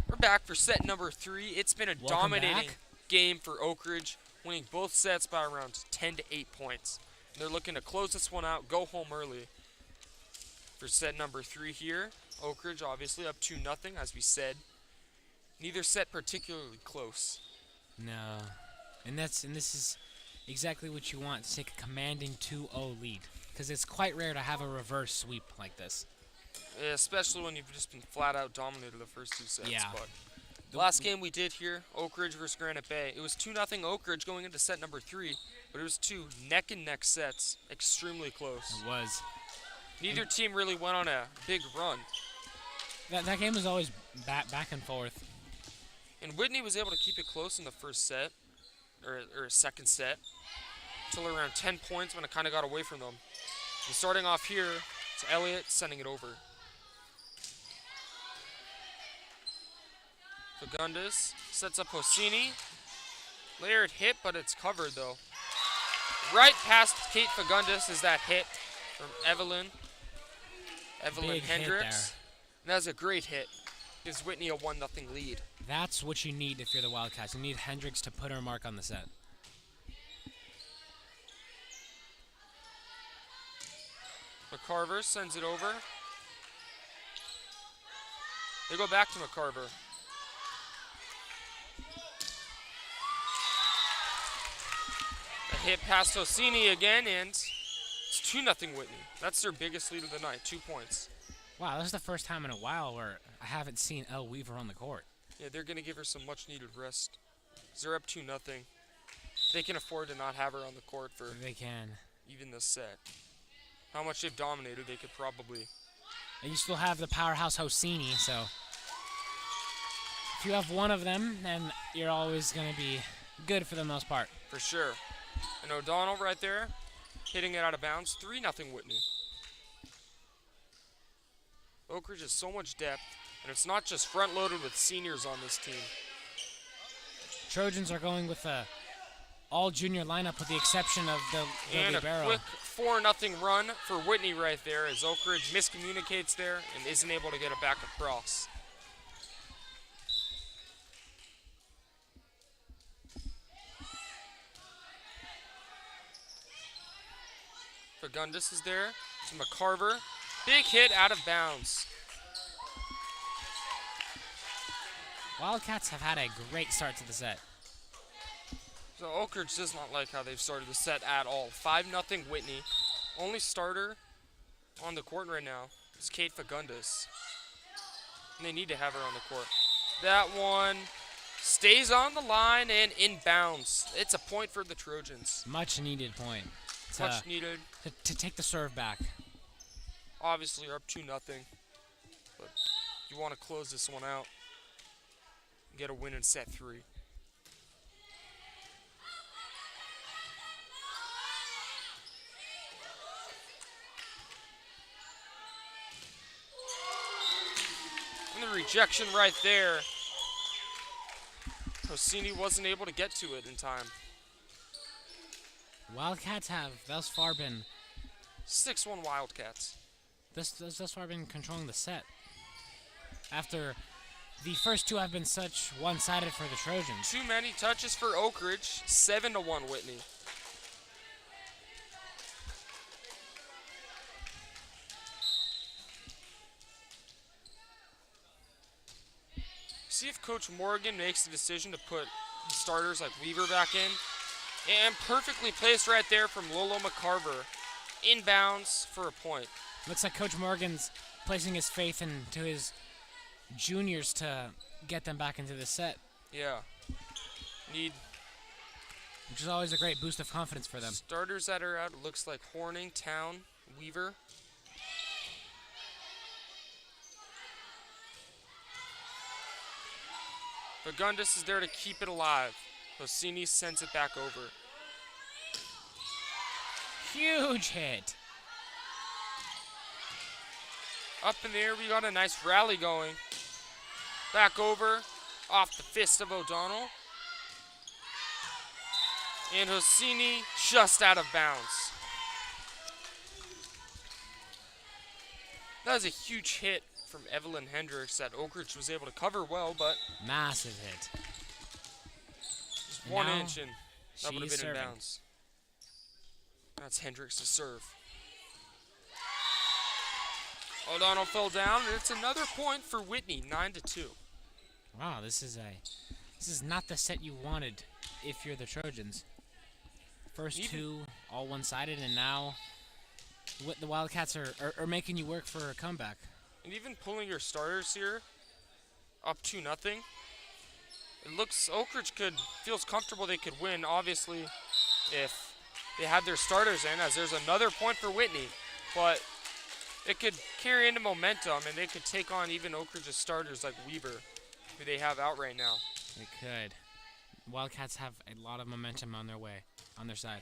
We're back for set number 3. It's been a Welcome dominating back. game for Oak Ridge, winning both sets by around 10 to 8 points. And they're looking to close this one out, go home early. For set number 3 here, Oak Ridge obviously up 2-0, as we said. Neither set particularly close. No. And this is exactly what you want, to take a commanding 2-0 lead. Because it's quite rare to have a reverse sweep like this. Yeah, especially when you've just been flat out dominated the first 2 sets. Yeah. But the last game we did here, Oak Ridge versus Granite Bay, it was 2-0 Oak Ridge going into set number 3, but it was 2 neck and neck sets, extremely close. It was. Neither team really went on a big run. That game was always back and forth. And Whitney was able to keep it close in the first set, or second set, until around 10 points when it kind of got away from them. And starting off here, it's Elliott sending it over. Fagundes sets up Hosini. Layered hit, but it's covered though. Right past Kate Fagundes is that hit from Evelyn Big hit Hendricks. there. And that's a great hit. Gives Whitney a 1-0 lead. That's what you need if you're the Wildcats. You need Hendricks to put her mark on the set. McCarver sends it over. They go back to McCarver. A hit past Ossini again, and it's 2-0 Whitney. That's their biggest lead of the night, 2 points. Wow, this is the first time in a while where I haven't seen Elle Weaver on the court. Yeah, they're going to give her some much-needed rest. 'Cause they're up 2-0. They can afford to not have her on the court for They can. even this set. How much they've dominated, they could probably... And you still have the powerhouse Hosseini, so if you have one of them, then you're always going to be good for the most part. For sure. And O'Donnell right there, hitting it out of bounds. 3-0 Whitney. Oak Ridge has so much depth, and it's not just front-loaded with seniors on this team. Trojans are going with a all-junior lineup with the exception of the And a libero. quick 4-0 run for Whitney right there as Oak Ridge miscommunicates there and isn't able to get it back across. Fagundes is there. To McCarver. Big hit out of bounds. Wildcats have had a great start to the set. So Oak Ridge does not like how they've started the set at all. 5-0 Whitney. Only starter on the court right now is Kate Fagundes. And they need to have her on the court. That one stays on the line and inbounds. It's a point for the Trojans. Much needed point. Much needed. To take the serve back. Obviously, you're up 2-0. But you want to close this one out and get a win in set 3. And the rejection right there. Rossini wasn't able to get to it in time. Wildcats have thus far been 6-1 Wildcats. thus far been controlling the set. After the first two have been such one-sided for the Trojans. Too many touches for Oak Ridge. 7-1 Whitney. See if Coach Morgan makes the decision to put starters like Weaver back in. And perfectly placed right there from Lolo McCarver. Inbounds for a point. Looks like Coach Morgan's placing his faith into his juniors to get them back into the set, Yeah. Need which is always a great boost of confidence for them. starters that are out. It looks like Horning, Town, Weaver. Fagundes is there to keep it alive. Rossini sends it back over. Huge hit. Up in the air, we got a nice rally going. Back over, off the fist of O'Donnell. And Rossini just out of bounds. That was a huge hit from Evelyn Hendricks that Oak Ridge was able to cover well, but Massive hit. just And 1 now inch and that would have she's been in serving. bounds. That's Hendricks to serve. O'Donnell fell down, and it's another point for Whitney, 9-2. Wow, this is not the set you wanted if you're the Trojans. First two all one-sided, and now the Wildcats are making you work for a comeback. And even pulling your starters here, up 2-0. It looks Oak Ridge feels comfortable they could win, obviously, if they had their starters in, as there's another point for Whitney. But it could carry into momentum, and they could take on even Oak Ridge's starters like Weaver, who they have out right now. They could. Wildcats have a lot of momentum on their side.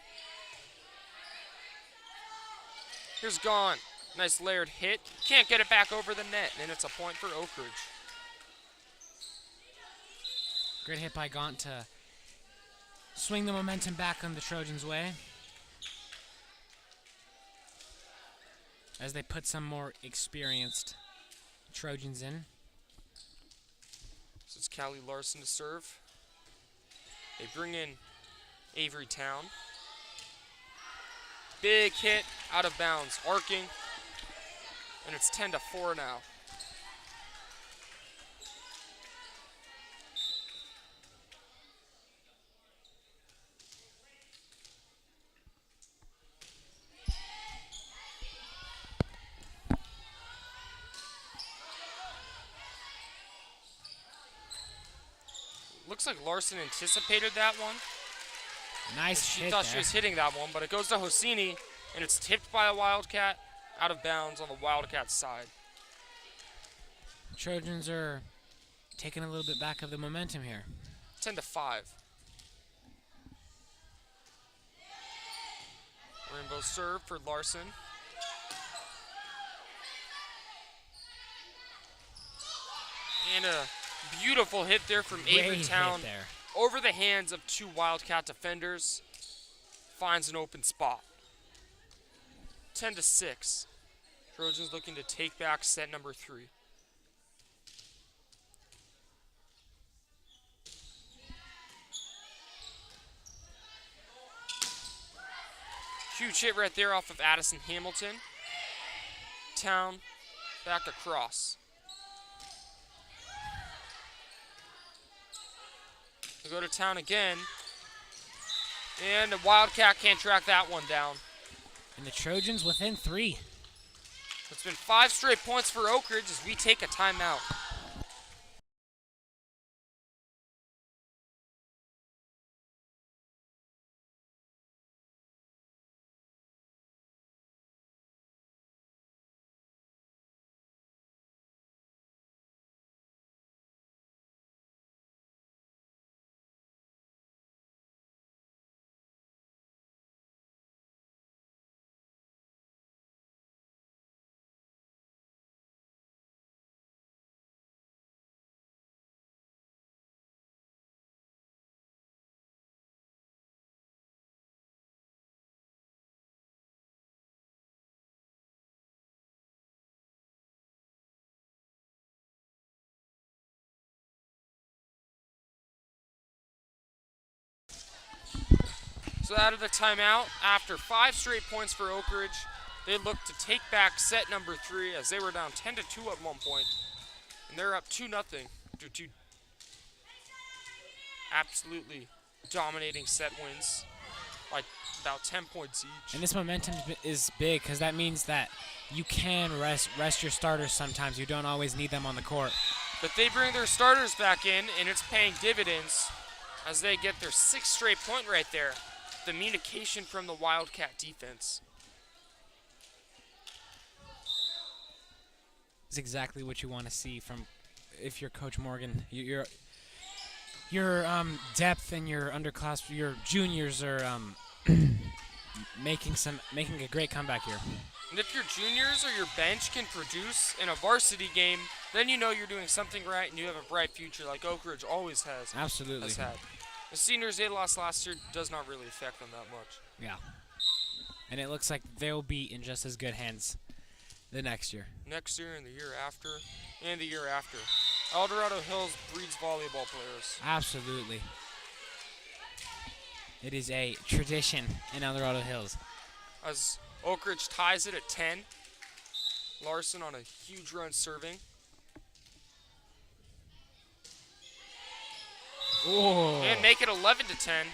Here's Gaunt. Nice layered hit. Can't get it back over the net, and it's a point for Oak Ridge. Great hit by Gaunt to swing the momentum back on the Trojans' way as they put some more experienced Trojans in. So it's Callie Larson to serve. They bring in Avery Town. Big hit out of bounds, arcing, and it's 10-4 now. Looks like Larson anticipated that one. Nice She hit thought there. she was hitting that one, but it goes to Hosini, and it's tipped by a Wildcat out of bounds on the Wildcat side. Trojans are taking a little bit back of the momentum here. 10-5. Rainbow serve for Larson. And a beautiful hit there from Avery Great Town hit there. over the hands of two Wildcat defenders. Finds an open spot. 10-6. Trojans looking to take back set number 3. Huge hit right there off of Addison Hamilton. Town back across. They go to Town again. And the Wildcat can't track that one down. And the Trojans within 3. It's been 5 straight points for Oak Ridge as we take a timeout. So out of the timeout, after 5 straight points for Oak Ridge, they look to take back set number 3 as they were down 10-2 at one point. And they're up 2-0 after 2 absolutely dominating set wins by about 10 points each. And this momentum is big because that means that you can rest your starters sometimes. You don't always need them on the court. But they bring their starters back in, and it's paying dividends as they get their 6th straight point right there. The communication from the Wildcat defense. It's exactly what you want to see from, if you're Coach Morgan. Your depth and your underclass, your juniors are making a great comeback here. And if your juniors or your bench can produce in a varsity game, then you know you're doing something right and you have a bright future like Oak Ridge always has. Absolutely. Has had. The seniors they lost last year does not really affect them that much. Yeah. And it looks like they'll be in just as good hands the next year. Next year and the year after and the year after. El Dorado Hills breeds volleyball players. Absolutely. It is a tradition in El Dorado Hills. As Oak Ridge ties it at 10. Larson on a huge run serving. Oh. And make it 11-10.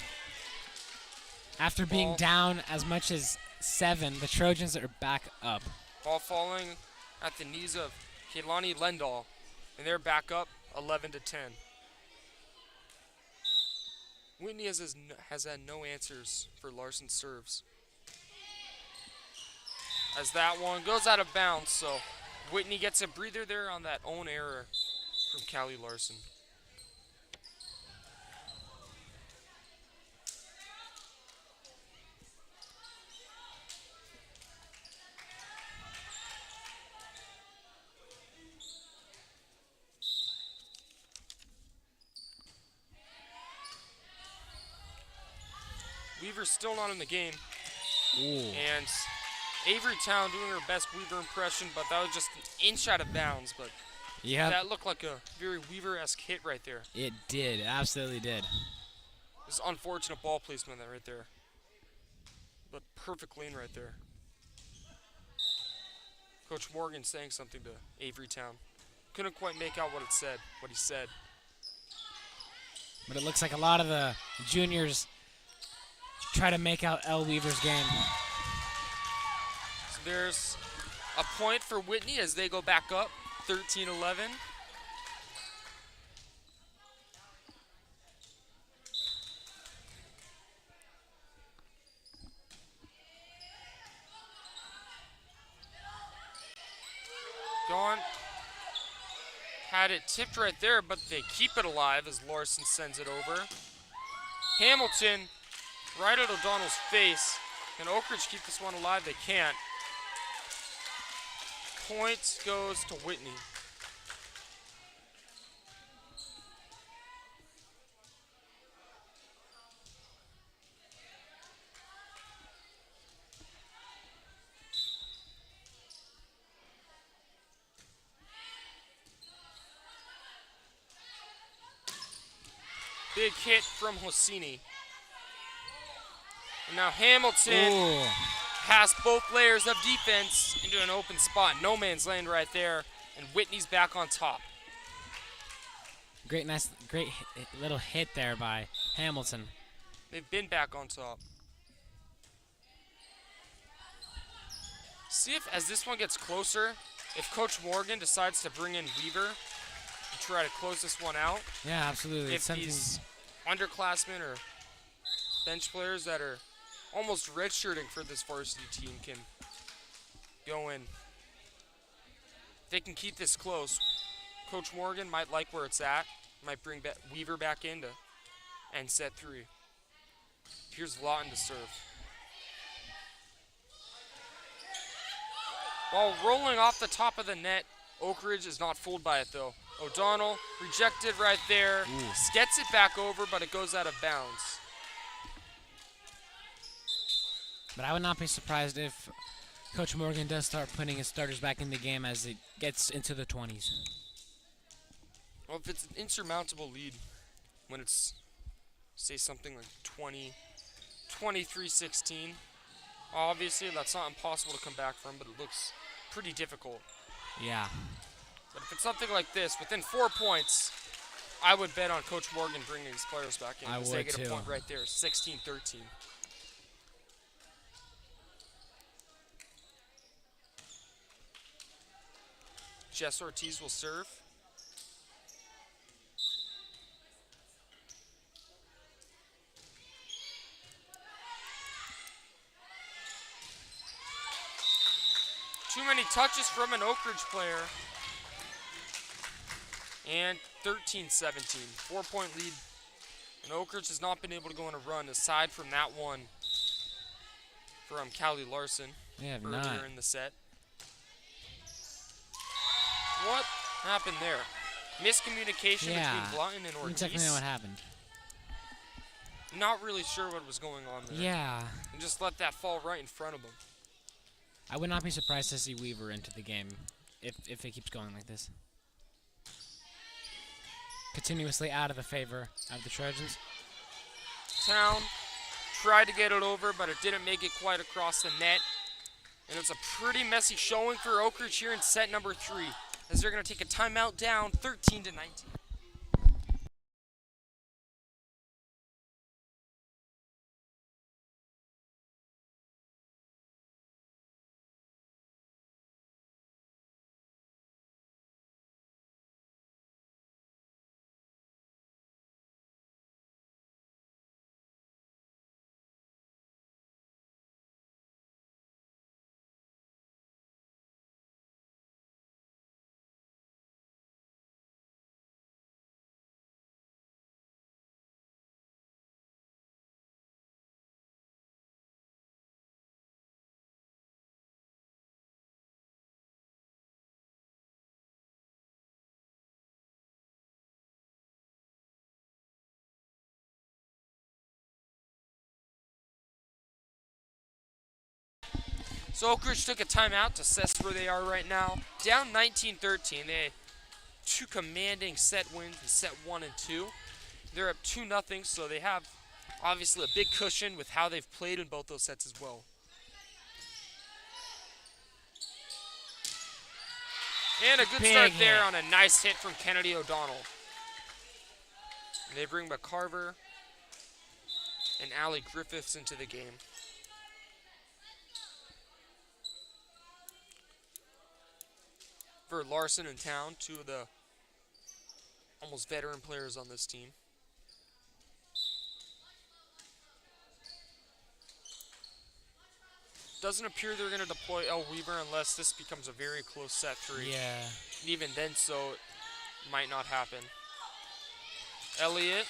After being Ball. down as much as 7, the Trojans are back up. Ball falling at the knees of Kehlani Lendahl. And they're back up 11-10. Whitney has had no answers for Larson's serves. As that one goes out of bounds, so Whitney gets a breather there on that own error from Callie Larson. Weaver's still not in the game. Ooh. And Avery Town doing her best Weaver impression, but that was just an inch out of bounds. But Yep. that looked like a very Weaver-esque hit right there. It did. Absolutely did. This unfortunate ball placement right there. But perfect lane right there. Coach Morgan saying something to Avery Town. Couldn't quite make out what he said. But it looks like a lot of the juniors try to make out Elle Weaver's game. So there's a point for Whitney as they go back up, 13-11. Gone. Had it tipped right there, but they keep it alive as Larson sends it over. Hamilton, right at O'Donnell's face. Can Oak Ridge keep this one alive? They can't. Point goes to Whitney. Big hit from Hosseini. And now Hamilton Ooh. has both layers of defense into an open spot. No man's land right there. And Whitney's back on top. Great little hit there by Hamilton. They've been back on top. See if, as this one gets closer, if Coach Morgan decides to bring in Weaver and try to close this one out. Yeah, absolutely. If these underclassmen or bench players that are almost redshirting for this varsity team can go in. If they can keep this close, Coach Morgan might like where it's at, might bring Weaver back in to end set 3. Here's Lawton to serve. Ball rolling off the top of the net. Oak Ridge is not fooled by it though. O'Donnell rejected right there. Gets it back over, but it goes out of bounds. But I would not be surprised if Coach Morgan does start putting his starters back in the game as it gets into the 20s. Well, if it's an insurmountable lead, when it's, say, something like 23-16, obviously that's not impossible to come back from, but it looks pretty difficult. Yeah. But if it's something like this, within 4 points, I would bet on Coach Morgan bringing his players back in. I Because would they get too. a point right there, 16-13. Jess Ortiz will serve. Too many touches from an Oak Ridge player. And 13-17, 4-point lead. And Oak Ridge has not been able to go on a run aside from that one from Callie Larson They have earlier not. in the set. What happened there? Miscommunication Yeah. between Bloughton and That's Ortiz. definitely what happened. Not really sure what was going on there. Yeah. And just let that fall right in front of him. I would not be surprised to see Weaver into the game if it keeps going like this. Continuously out of the favor of the Trojans. Town tried to get it over, but it didn't make it quite across the net. And it's a pretty messy showing for Oak Ridge here in set number 3, as they're going to take a timeout down 13-19. So Oak Ridge took a timeout to assess where they are right now. Down 19-13. They had 2 commanding set wins in set 1 and 2. They're up 2-0, so they have obviously a big cushion with how they've played in both those sets as well. And a good start there on a nice hit from Kennedy O'Donnell. And they bring McCarver and Allie Griffiths into the game. For Larson and Town, 2 of the almost veteran players on this team. Doesn't appear they're going to deploy El Weaver unless this becomes a very close set 3. Yeah. And even then, so it might not happen. Elliott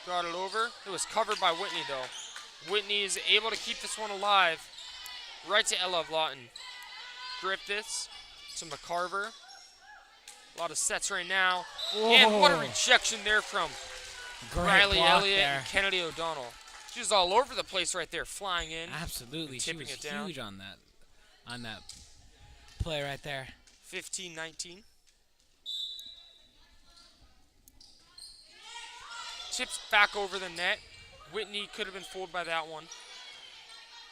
got it over. It was covered by Whitney, though. Whitney is able to keep this one alive. Right to Ella Lawton. Griffiths to McCarver. A lot of sets right now. Whoa. And what a rejection there from Great Riley block Elliott there. and Kennedy O'Donnell. She was all over the place right there, flying in. Absolutely. She tipping was it down. huge on that play right there. 15-19. Tips back over the net. Whitney could have been fooled by that one.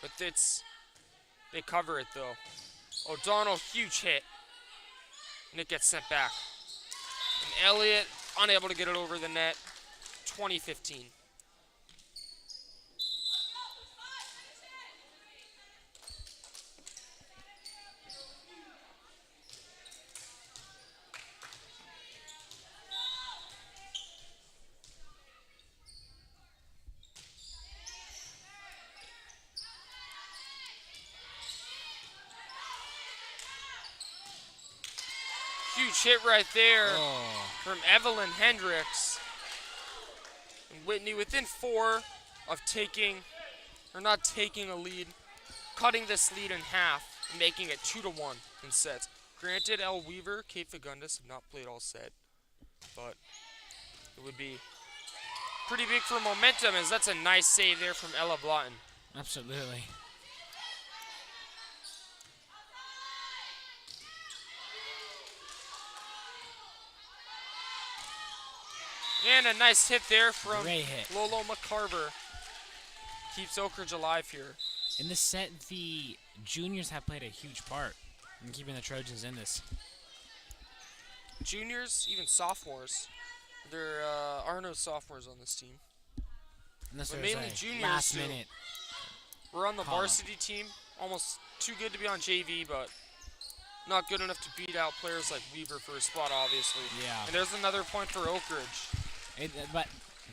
But they cover it though. O'Donnell, huge hit. And it gets sent back. And Elliott unable to get it over the net. 20-15. Huge hit right there from Evelyn Hendricks. And Whitney within 4 of not taking a lead, cutting this lead in half, and making it 2-1 in sets. Granted, El Weaver, Kate Fagundis have not played all set, but it would be pretty big for momentum, as that's a nice save there from Ella Blotten. Absolutely. And a nice hit there from Great hit. Lolo McCarver. Keeps Oak Ridge alive here. In this set, the juniors have played a huge part in keeping the Trojans in this. Juniors, even sophomores. There are no sophomores on this team. Unless But there's mainly a juniors last too. minute. We're on the Call up. varsity team. Almost too good to be on JV, but not good enough to beat out players like Weaver for a spot, obviously. Yeah. And there's another point for Oak Ridge. But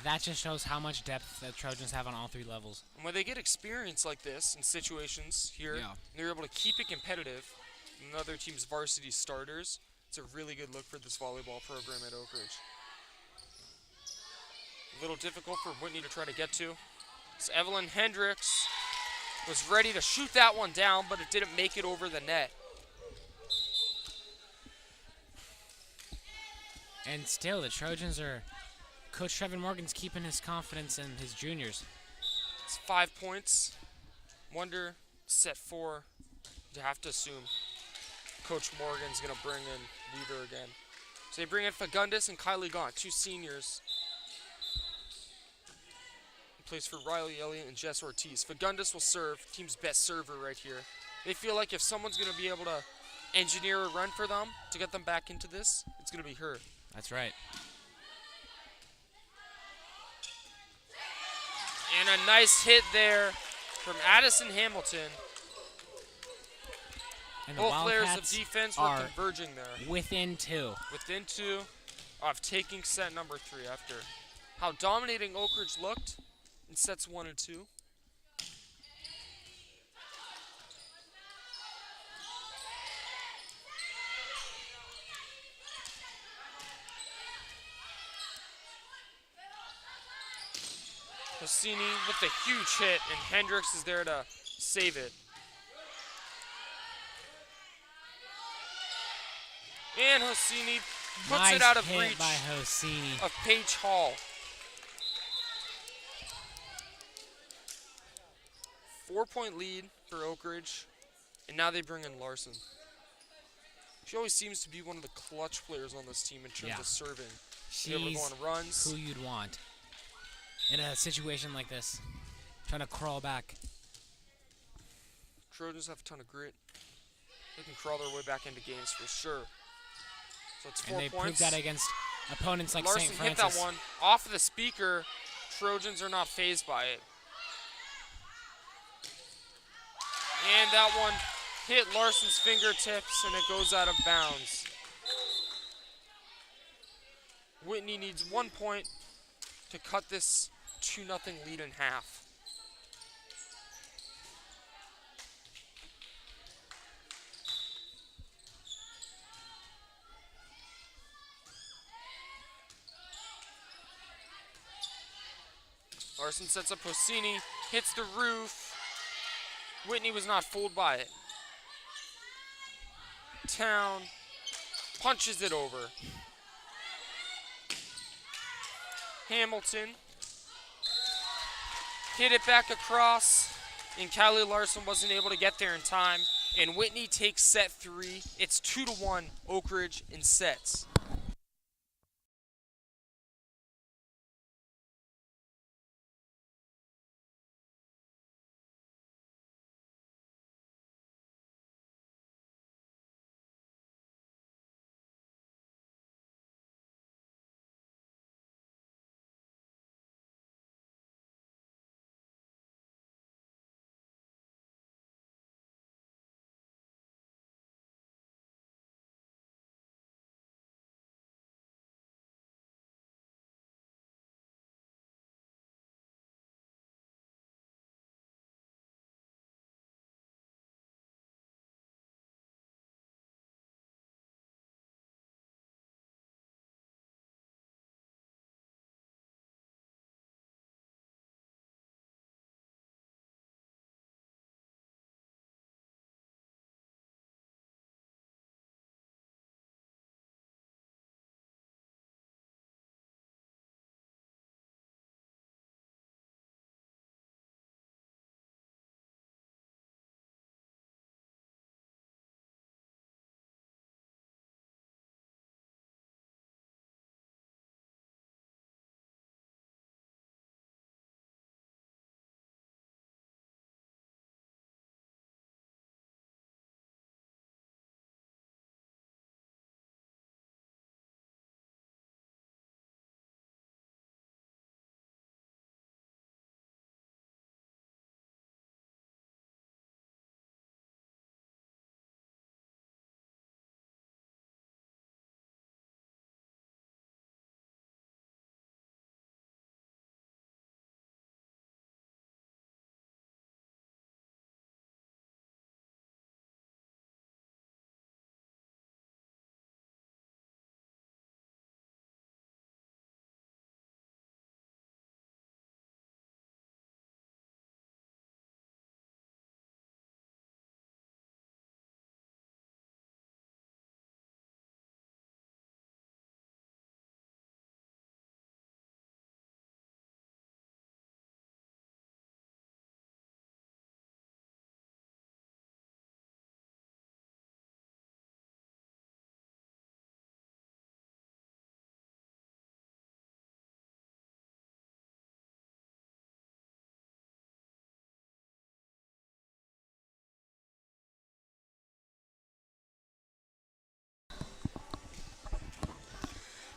that just shows how much depth the Trojans have on all 3 levels. And when they get experience like this in situations here, Yeah. and they're able to keep it competitive in another team's varsity starters, it's a really good look for this volleyball program at Oak Ridge. A little difficult for Whitney to try to get to. So Evelyn Hendricks was ready to shoot that one down, but it didn't make it over the net. And still, the Trojans are... Coach Trevin Morgan's keeping his confidence in his juniors. It's 5 points. Wonder, set 4. You have to assume Coach Morgan's going to bring in Weaver again. So they bring in Fagundis and Kylie Gaunt, 2 seniors. He plays for Riley Elliott and Jess Ortiz. Fagundis will serve, team's best server right here. They feel like if someone's going to be able to engineer a run for them to get them back into this, it's going to be her. That's right. And a nice hit there from Addison Hamilton. And the Both layers of Wildcats defense were are converging there. within 2. Within 2 of taking set number 3 after how dominating Oak Ridge looked in sets 1 and 2. Rossini with a huge hit, and Hendricks is there to save it. And Rossini puts Nice it out of hit reach by Rossini. of Paige Hall. 4-point lead for Oak Ridge. And now they bring in Larson. She always seems to be one of the clutch players on this team in terms of serving. She's able to go on runs. Who you'd want in a situation like this, trying to crawl back. Trojans have a ton of grit. They can crawl their way back into games for sure. So it's 4 And they points. proved that against opponents like Larson St. Francis. hit that one off of the speaker. Trojans are not fazed by it. And that one hit Larson's fingertips, and it goes out of bounds. Whitney needs 1 point to cut this 2-0 lead in half. Larson sets up Hosseini, hits the roof. Whitney was not fooled by it. Town punches it over. Hamilton hit it back across, and Kylie Larson wasn't able to get there in time. And Whitney takes set 3. It's 2-1 Oak Ridge in sets.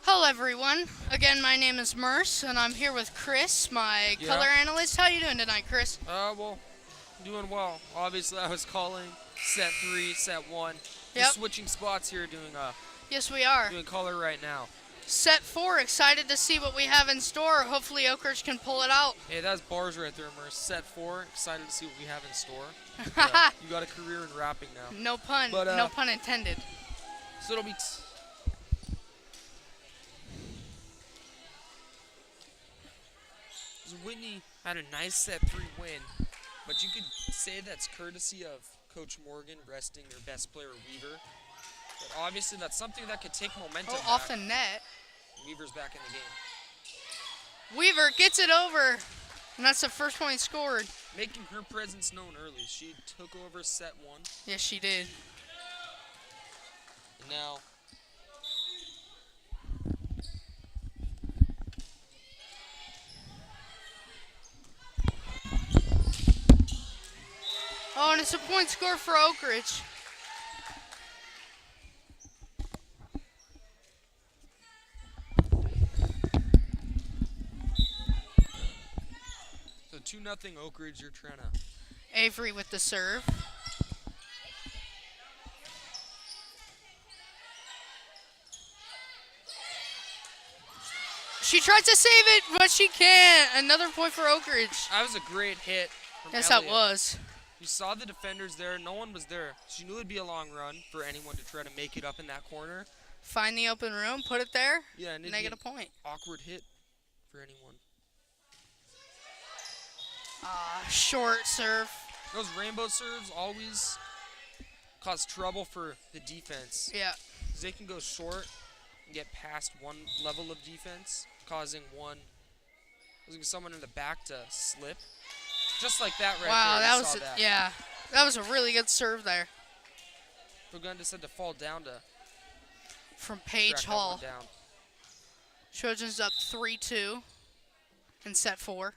Hello everyone. Again, my name is Merce, and I'm here with Chris, my color analyst. How you doing tonight, Chris? Well, doing well. Obviously, I was calling set 3, set 1. Yep. Just switching spots here, doing Yes, we are. doing color right now. Set 4, excited to see what we have in store. Hopefully Oak Ridge can pull it out. Hey, that's bars right there, Merce. Set 4, excited to see what we have in store. You got a career in rapping now. No pun. But, no pun intended. So it'll be... Whitney had a nice set 3 win, but you could say that's courtesy of Coach Morgan resting their best player, Weaver. But obviously that's something that could take momentum back. Off the net. Weaver's back in the game. Weaver gets it over And that's the first point scored. Making her presence known early. She took over set 1. Yes, she did. And now Oh, and it's a point score for Oak Ridge. so 2-0 Oak Ridge. You're trying to. Avery with the serve. She tried to save it, but she can't. Another point for Oak Ridge. That was a great hit from Yes, Elliott. that was. You saw the defenders there. No one was there. She knew it'd be a long run for anyone to try to make it up in that corner. Find the open room, put it there, Yeah, and and it'd they be get a point. awkward hit for anyone. Short serve. Those rainbow serves always cause trouble for the defense. Yeah. 'Cause they can go short and get past one level of defense, causing someone in the back to slip. Just like that right Wow, there. that You was saw that. yeah. That was a really good serve there Pagundis had to fall down to from Paige track that Hall. one down. Trojans up 3-2 in set 4.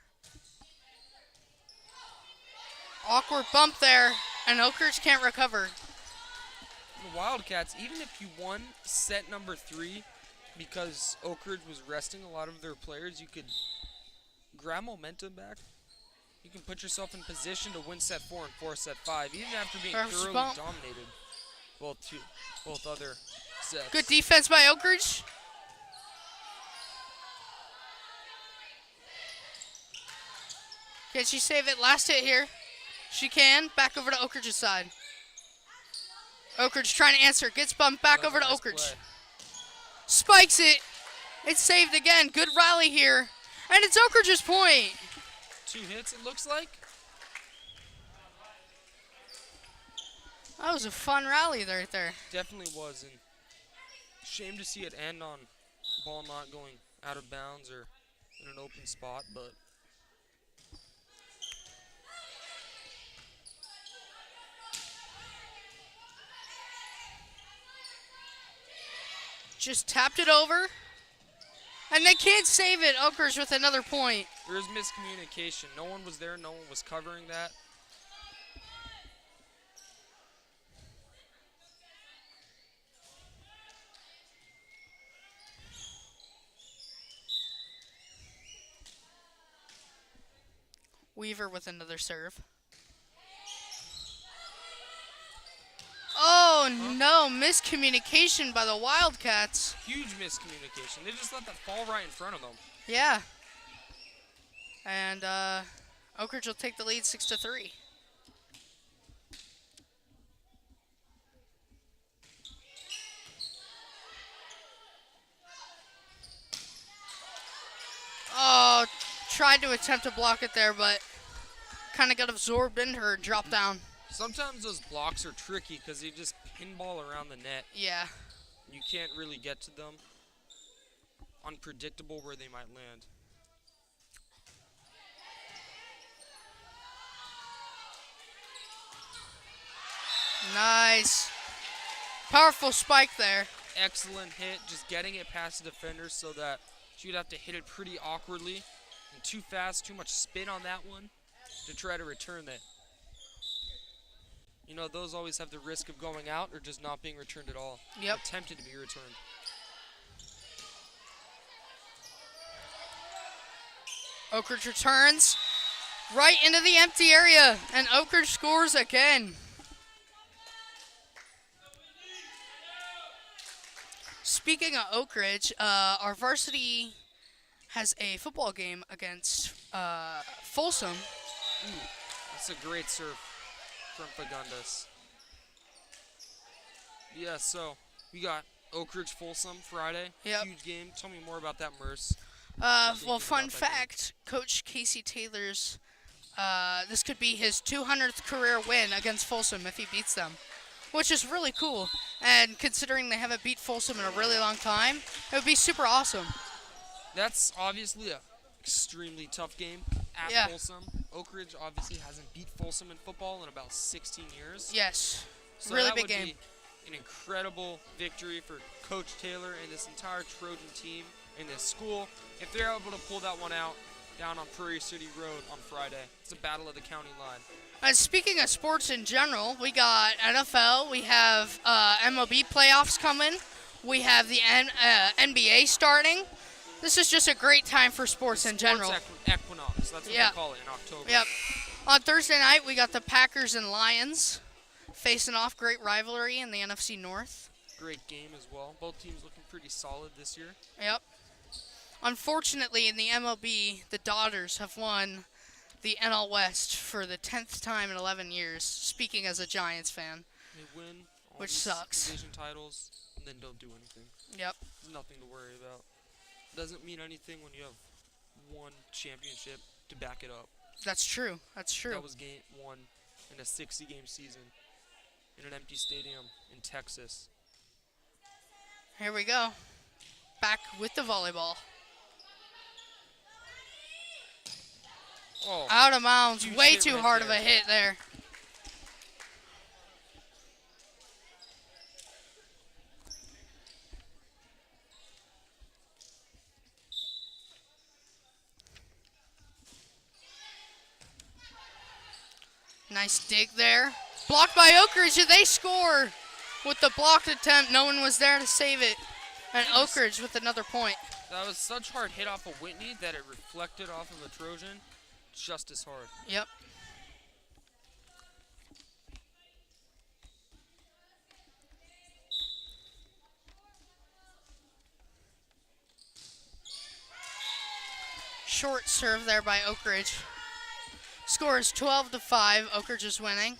Awkward bump there, and Oak Ridge can't recover. The Wildcats, even if you won set number 3 because Oak Ridge was resting a lot of their players, you could grab momentum back. You can put yourself in position to win set 4 and force set 5, even after being Reverse thoroughly bump. dominated both other sets. Good defense by Oak Ridge. Can she save it? Last hit here. She can. Back over to Oak Ridge's side. Oak Ridge trying to answer. Gets bumped back That was over a to nice Oak Ridge. play. Spikes it. It's saved again. Good rally here. And it's Oak Ridge's point. 2 hits, it looks like. That was a fun rally right there. Definitely was, and shame to see it end on ball not going out of bounds or in an open spot, but Just tapped it over. And they can't save it. Oak Ridge with another point. there is miscommunication. No one was there, no one was covering that. Weaver with another serve. Oh, no. Miscommunication by the Wildcats. Huge miscommunication. They just let that fall right in front of them. Yeah. And Oak Ridge will take the lead 6-3. Oh, tried to attempt to block it there, but kind of got absorbed in her and dropped down. Sometimes those blocks are tricky because they just pinball around the net. Yeah. You can't really get to them. Unpredictable where they might land. Nice. Powerful spike there. Excellent hit, just getting it past the defender so that she would have to hit it pretty awkwardly and too fast, too much spin on that one to try to return that. You know, those always have the risk of going out or just not being returned at all. Yep. Attempted to be returned. Oak Ridge returns right into the empty area, and Oak Ridge scores again. Speaking of Oak Ridge, our varsity has a football game against Folsom. That's a great serve from Fagundes. Yeah, so we got Oak Ridge Folsom Friday. Yep. Huge game. Tell me more about that, Merce. Well, fun fact, Coach Casey Taylor's, this could be his 200th career win against Folsom if he beats them, which is really cool. And considering they haven't beat Folsom in a really long time, it would be super awesome. That's obviously a extremely tough game. at Yeah. Folsom. Oak Ridge obviously hasn't beat Folsom in football in about 16 years. Yes. So Really that big would game. be an incredible victory for Coach Taylor and this entire Trojan team and this school if they're able to pull that one out down on Prairie City Road on Friday. It's a battle of the county line. Speaking of sports in general, we got NFL, we have MLB playoffs coming, we have the NBA starting. This is just a great time for sports in general. Sports equinox, that's what Yeah. they call it in October. Yep. On Thursday night, we got the Packers and Lions facing off. Great rivalry in the NFC North. Great game as well. Both teams looking pretty solid this year. Yep. Unfortunately, in the MLB, the Dodgers have won the NL West for the 10th time in 11 years, speaking as a Giants fan. They win all Which these sucks. division titles and then don't do anything. Yep. There's nothing to worry about. Doesn't mean anything when you have one championship to back it up. That's true. That's true. That was game one in a 60-game season in an empty stadium in Texas. Here we go. Back with the volleyball. Oh, Out of bounds. Huge Way hit too right hard of there. a hit there. Nice dig there. Blocked by Oak Ridge. They score with the blocked attempt. No one was there to save it. And Oak Ridge with another point. that was such hard hit off of Whitney that it reflected off of a Trojan just as hard. Yep. Short serve there by Oak Ridge. Score is 12-5. Oak Ridge is winning.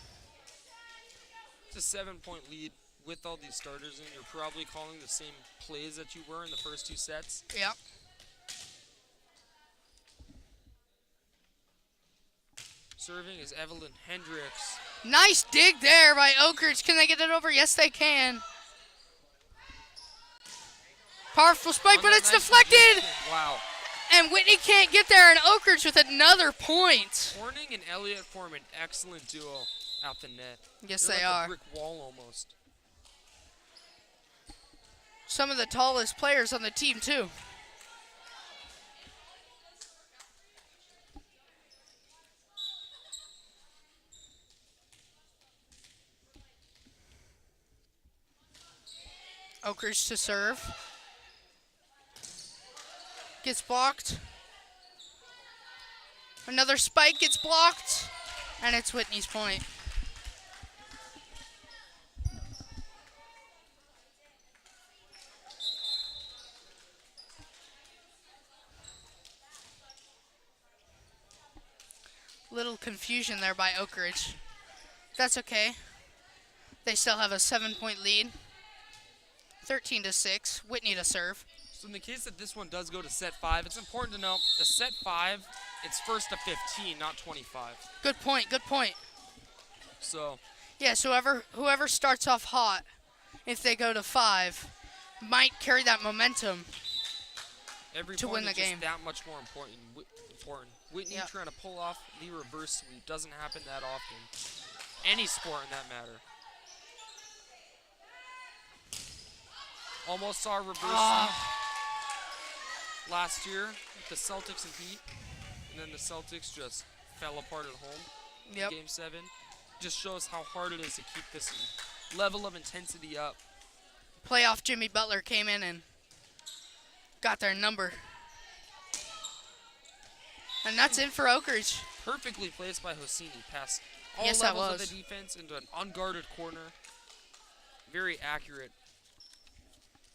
It's a 7-point lead with all these starters in. You're probably calling the same plays that you were in the first two sets. Yep. Serving is Evelyn Hendricks. Nice dig there by Oak Ridge. Can they get it over? Yes, they can. Powerful spike, but On that it's nice deflected. rejection. Wow. And Whitney can't get there, and Oak Ridge with another point. Horning and Elliott form an excellent duo out the net. Yes, They're they like are. a brick wall almost. Some of the tallest players on the team, too. Oak Ridge to serve. Gets blocked. Another spike gets blocked. And it's Whitney's point. Little confusion there by Oak Ridge. That's okay. They still have a 7-point lead. 13-6. Whitney to serve. So in the case that this one does go to set 5, it's important to note the set 5, it's first to 15, not 25. Good point. Good point. So Yes, whoever starts off hot, if they go to 5, might carry that momentum. every To point win is the just game. that much more important. Whitney Yeah. trying to pull off the reverse sweep doesn't happen that often. Any sport in that matter. Almost saw a reverse sweep last year with the Celtics and Heat, and then the Celtics just fell apart at home Yep. in Game 7. Just shows how hard it is to keep this level of intensity up. Playoff Jimmy Butler came in and got their number. And that's it for Oak Ridge. Perfectly placed by Hosseini, past all Yes, that levels was. of the defense into an unguarded corner. Very accurate.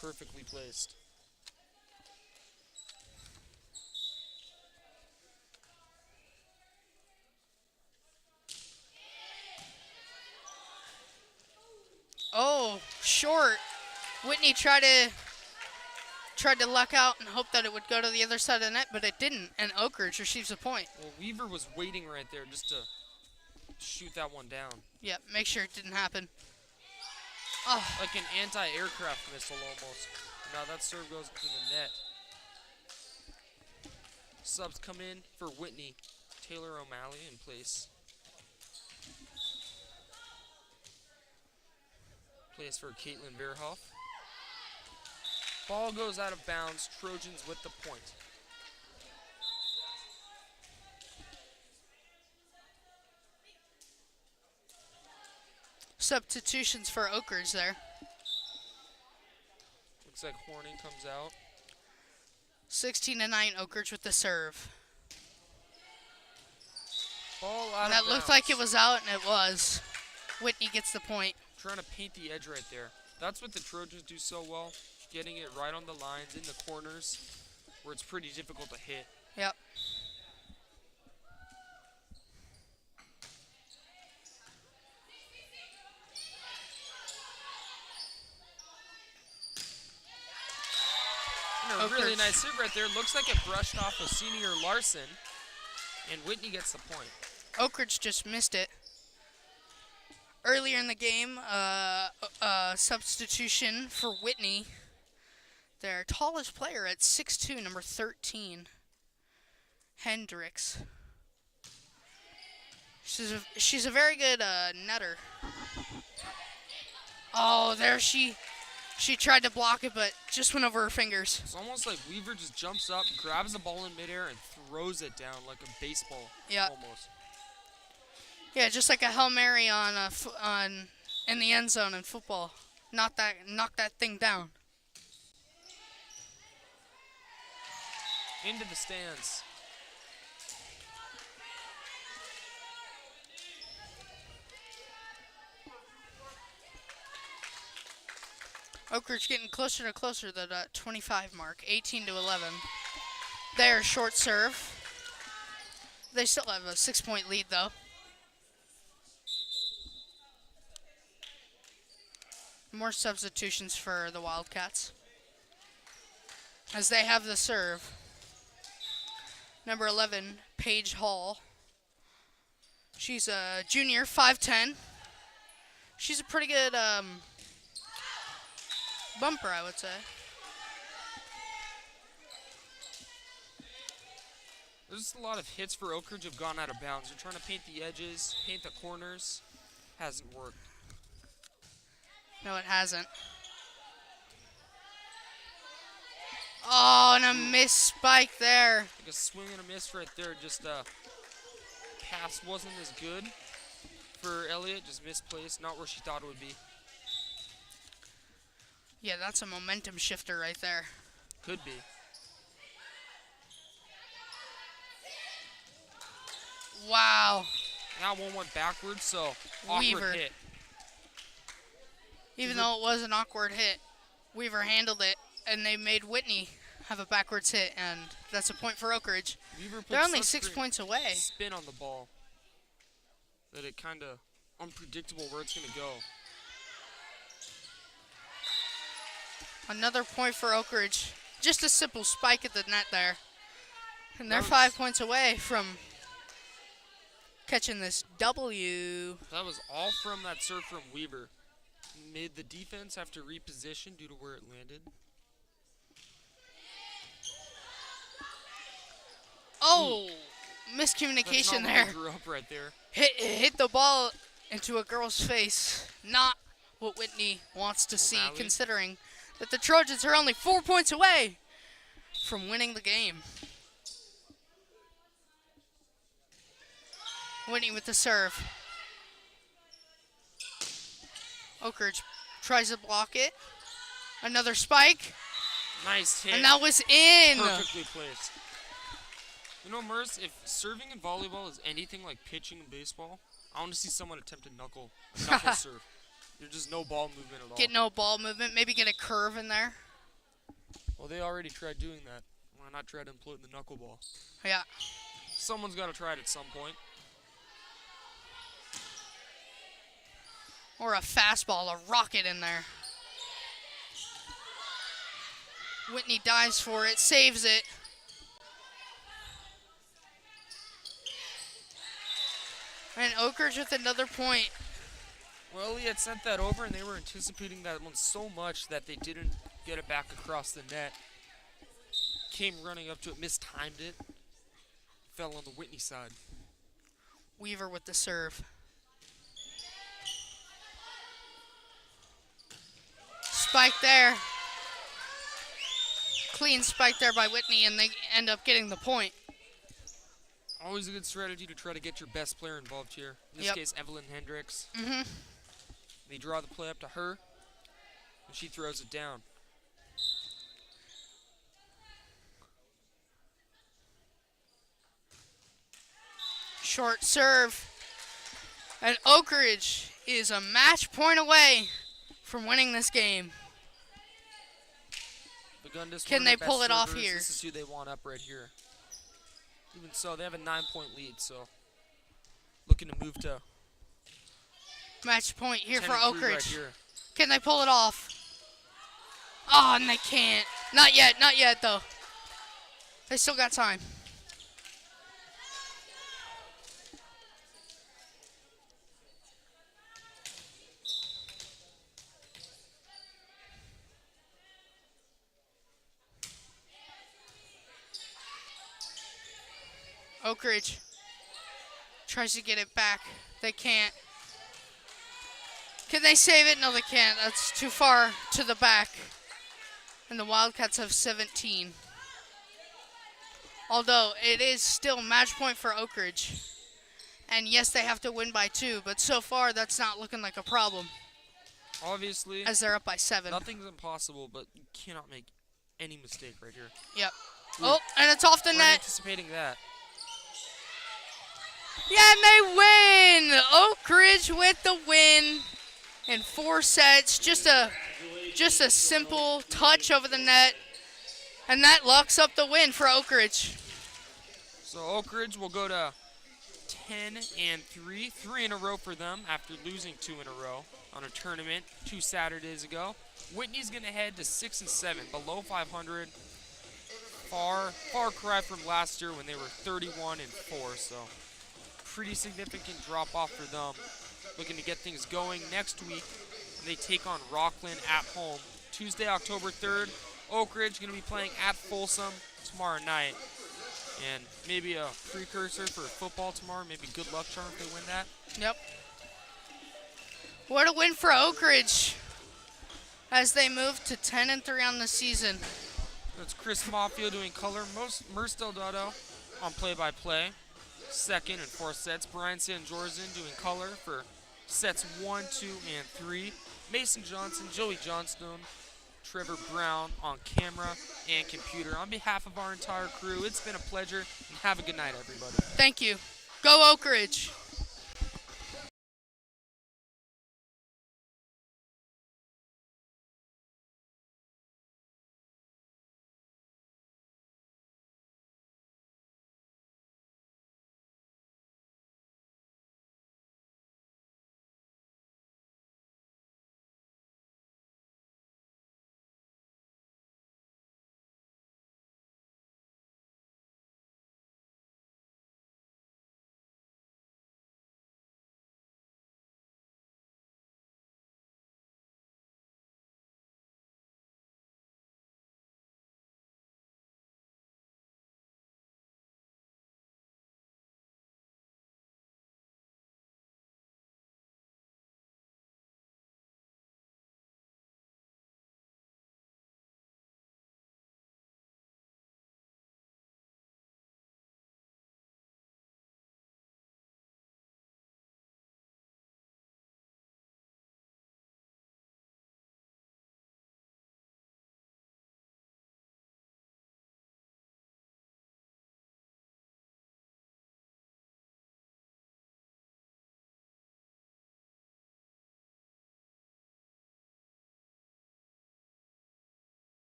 Perfectly placed. Oh, short. Whitney tried to luck out and hope that it would go to the other side of the net, but it didn't. And Oak Ridge receives a point. Well, Weaver was waiting right there just to shoot that one down. Yep, make sure it didn't happen. Oh, Like an anti-aircraft missile almost. Now that serve goes to the net. Subs come in for Whitney. Taylor O'Malley in place. Plays for Caitlin Beerhoff. Ball goes out of bounds. Trojans with the point. Substitutions for Oak Ridge there. Looks like Horning comes out. 16-9 Oak Ridge with the serve. Ball out And of that looked bounds. like it was out, and it was. Whitney gets the point. Trying to paint the edge right there. That's what the Trojans do so well. Getting it right on the lines, in the corners, where it's pretty difficult to hit. Yep. And a really nice serve right there. Looks like it brushed off of senior Larson. And Whitney gets the point. Oak Ridge just missed it. Earlier in the game, substitution for Whitney. Their tallest player at 6'2", number 13, Hendricks. She's a very good netter. Oh, there she tried to block it, but just went over her fingers. It's almost like Weaver just jumps up, grabs the ball in midair, and throws it down like a baseball. Yeah. Almost. Yeah, just like a Hail Mary on in the end zone in football. Knock that thing down. Into the stands. Oak Ridge getting closer to closer to the 25 mark, 18-11. Their short serve. They still have a 6-point lead though. More substitutions for the Wildcats, as they have the serve. Number 11, Paige Hall. She's a junior, 5'10". She's a pretty good bumper, I would say. There's just a lot of hits for Oak Ridge have gone out of bounds. They're trying to paint the edges, paint the corners. Hasn't worked. No, it hasn't. Oh, and a missed spike there. Like a swing and a miss right there. Just pass wasn't as good for Elliott. Just misplaced, not where she thought it would be. Yeah, that's a momentum shifter right there. Could be. Wow. That one went backwards, so awkward Weaver. hit. Even though it was an awkward hit, Weaver handled it, and they made Whitney have a backwards hit, and that's a point for Oak Ridge. Weaver put They're only such 6 great points away. spin on the ball that it kind of unpredictable where it's going to go. Another point for Oak Ridge. Just a simple spike at the net there. And they're That was- 5 points away from catching this W. That was all from that serve from Weaver. Made the defense have to reposition due to where it landed. Oh, That's miscommunication not what there. they drew up right there. Hit the ball into a girl's face. Not what Whitney wants to see, O'Malley. considering that the Trojans are only 4 points away from winning the game. Whitney with the serve. Oak Ridge tries to block it. Another spike, Nice hit. and that was in. Perfectly placed. You know, Merce, if serving in volleyball is anything like pitching in baseball, I want to see someone attempt a knuckle serve. There's just no ball movement at all. Get no ball movement. Maybe get a curve in there. Well, they already tried doing that. Why not try to employ the knuckleball? Yeah. Someone's got to try it at some point. Or a fastball, a rocket in there. Whitney dives for it, saves it. And Oak Ridge with another point. Well, he had sent that over, and they were anticipating that one so much that they didn't get it back across the net. Came running up to it, mistimed it. fell on the Whitney side. Weaver with the serve. Spike there. Clean spike there by Whitney, and they end up getting the point. Always a good strategy to try to get your best player involved here. In this Yep. case, Evelyn Hendricks. Mm-hmm. They draw the play up to her, and she throws it down. Short serve. And Oak Ridge is a match point away from winning this game. Bagundis, Can one of they their pull best it off servers. here? This is who they want up right here. Even so, they have a 9-point lead, so looking to move to Match point here 10 for and Oak 3 right Ridge. here. Can they pull it off? Oh, and they can't. Not yet though. They still got time. Oak Ridge tries to get it back. They can't. Can they save it? No, they can't. That's too far to the back. And the Wildcats have 17. Although it is still match point for Oak Ridge. And yes, they have to win by 2, but so far that's not looking like a problem Obviously, as they're up by 7. nothing's impossible, but you cannot make any mistake right here. Yep. Oh, and it's off the We're net. anticipating that. Yeah, and they win. Oak Ridge with the win in 4 sets. Just a simple touch over the net, and that locks up the win for Oak Ridge. So Oak Ridge will go to 10 and 3, 3 in a row for them after losing 2 in a row on a tournament 2 Saturdays ago. Whitney's going to head to 6 and 7, below 500. Far cry from last year when they were 31 and 4. So pretty significant drop off for them. Looking to get things going next week. They take on Rockland at home. Tuesday, October 3rd. Oak Ridge going to be playing at Folsom tomorrow night. And maybe a precursor for football tomorrow. Maybe good luck charm if they win that. Yep. What a win for Oak Ridge as they move to 10 and 3 on the season. That's Chris Maffio doing color. Merce Delgado on play-by-play. Second and 4th sets. Brian Sanjorzen doing color for sets 1, 2, and 3. Mason Johnson, Joey Johnstone, Trevor Brown on camera and computer. On behalf of our entire crew, it's been a pleasure, and have a good night, everybody. Thank you. Go Oak Ridge.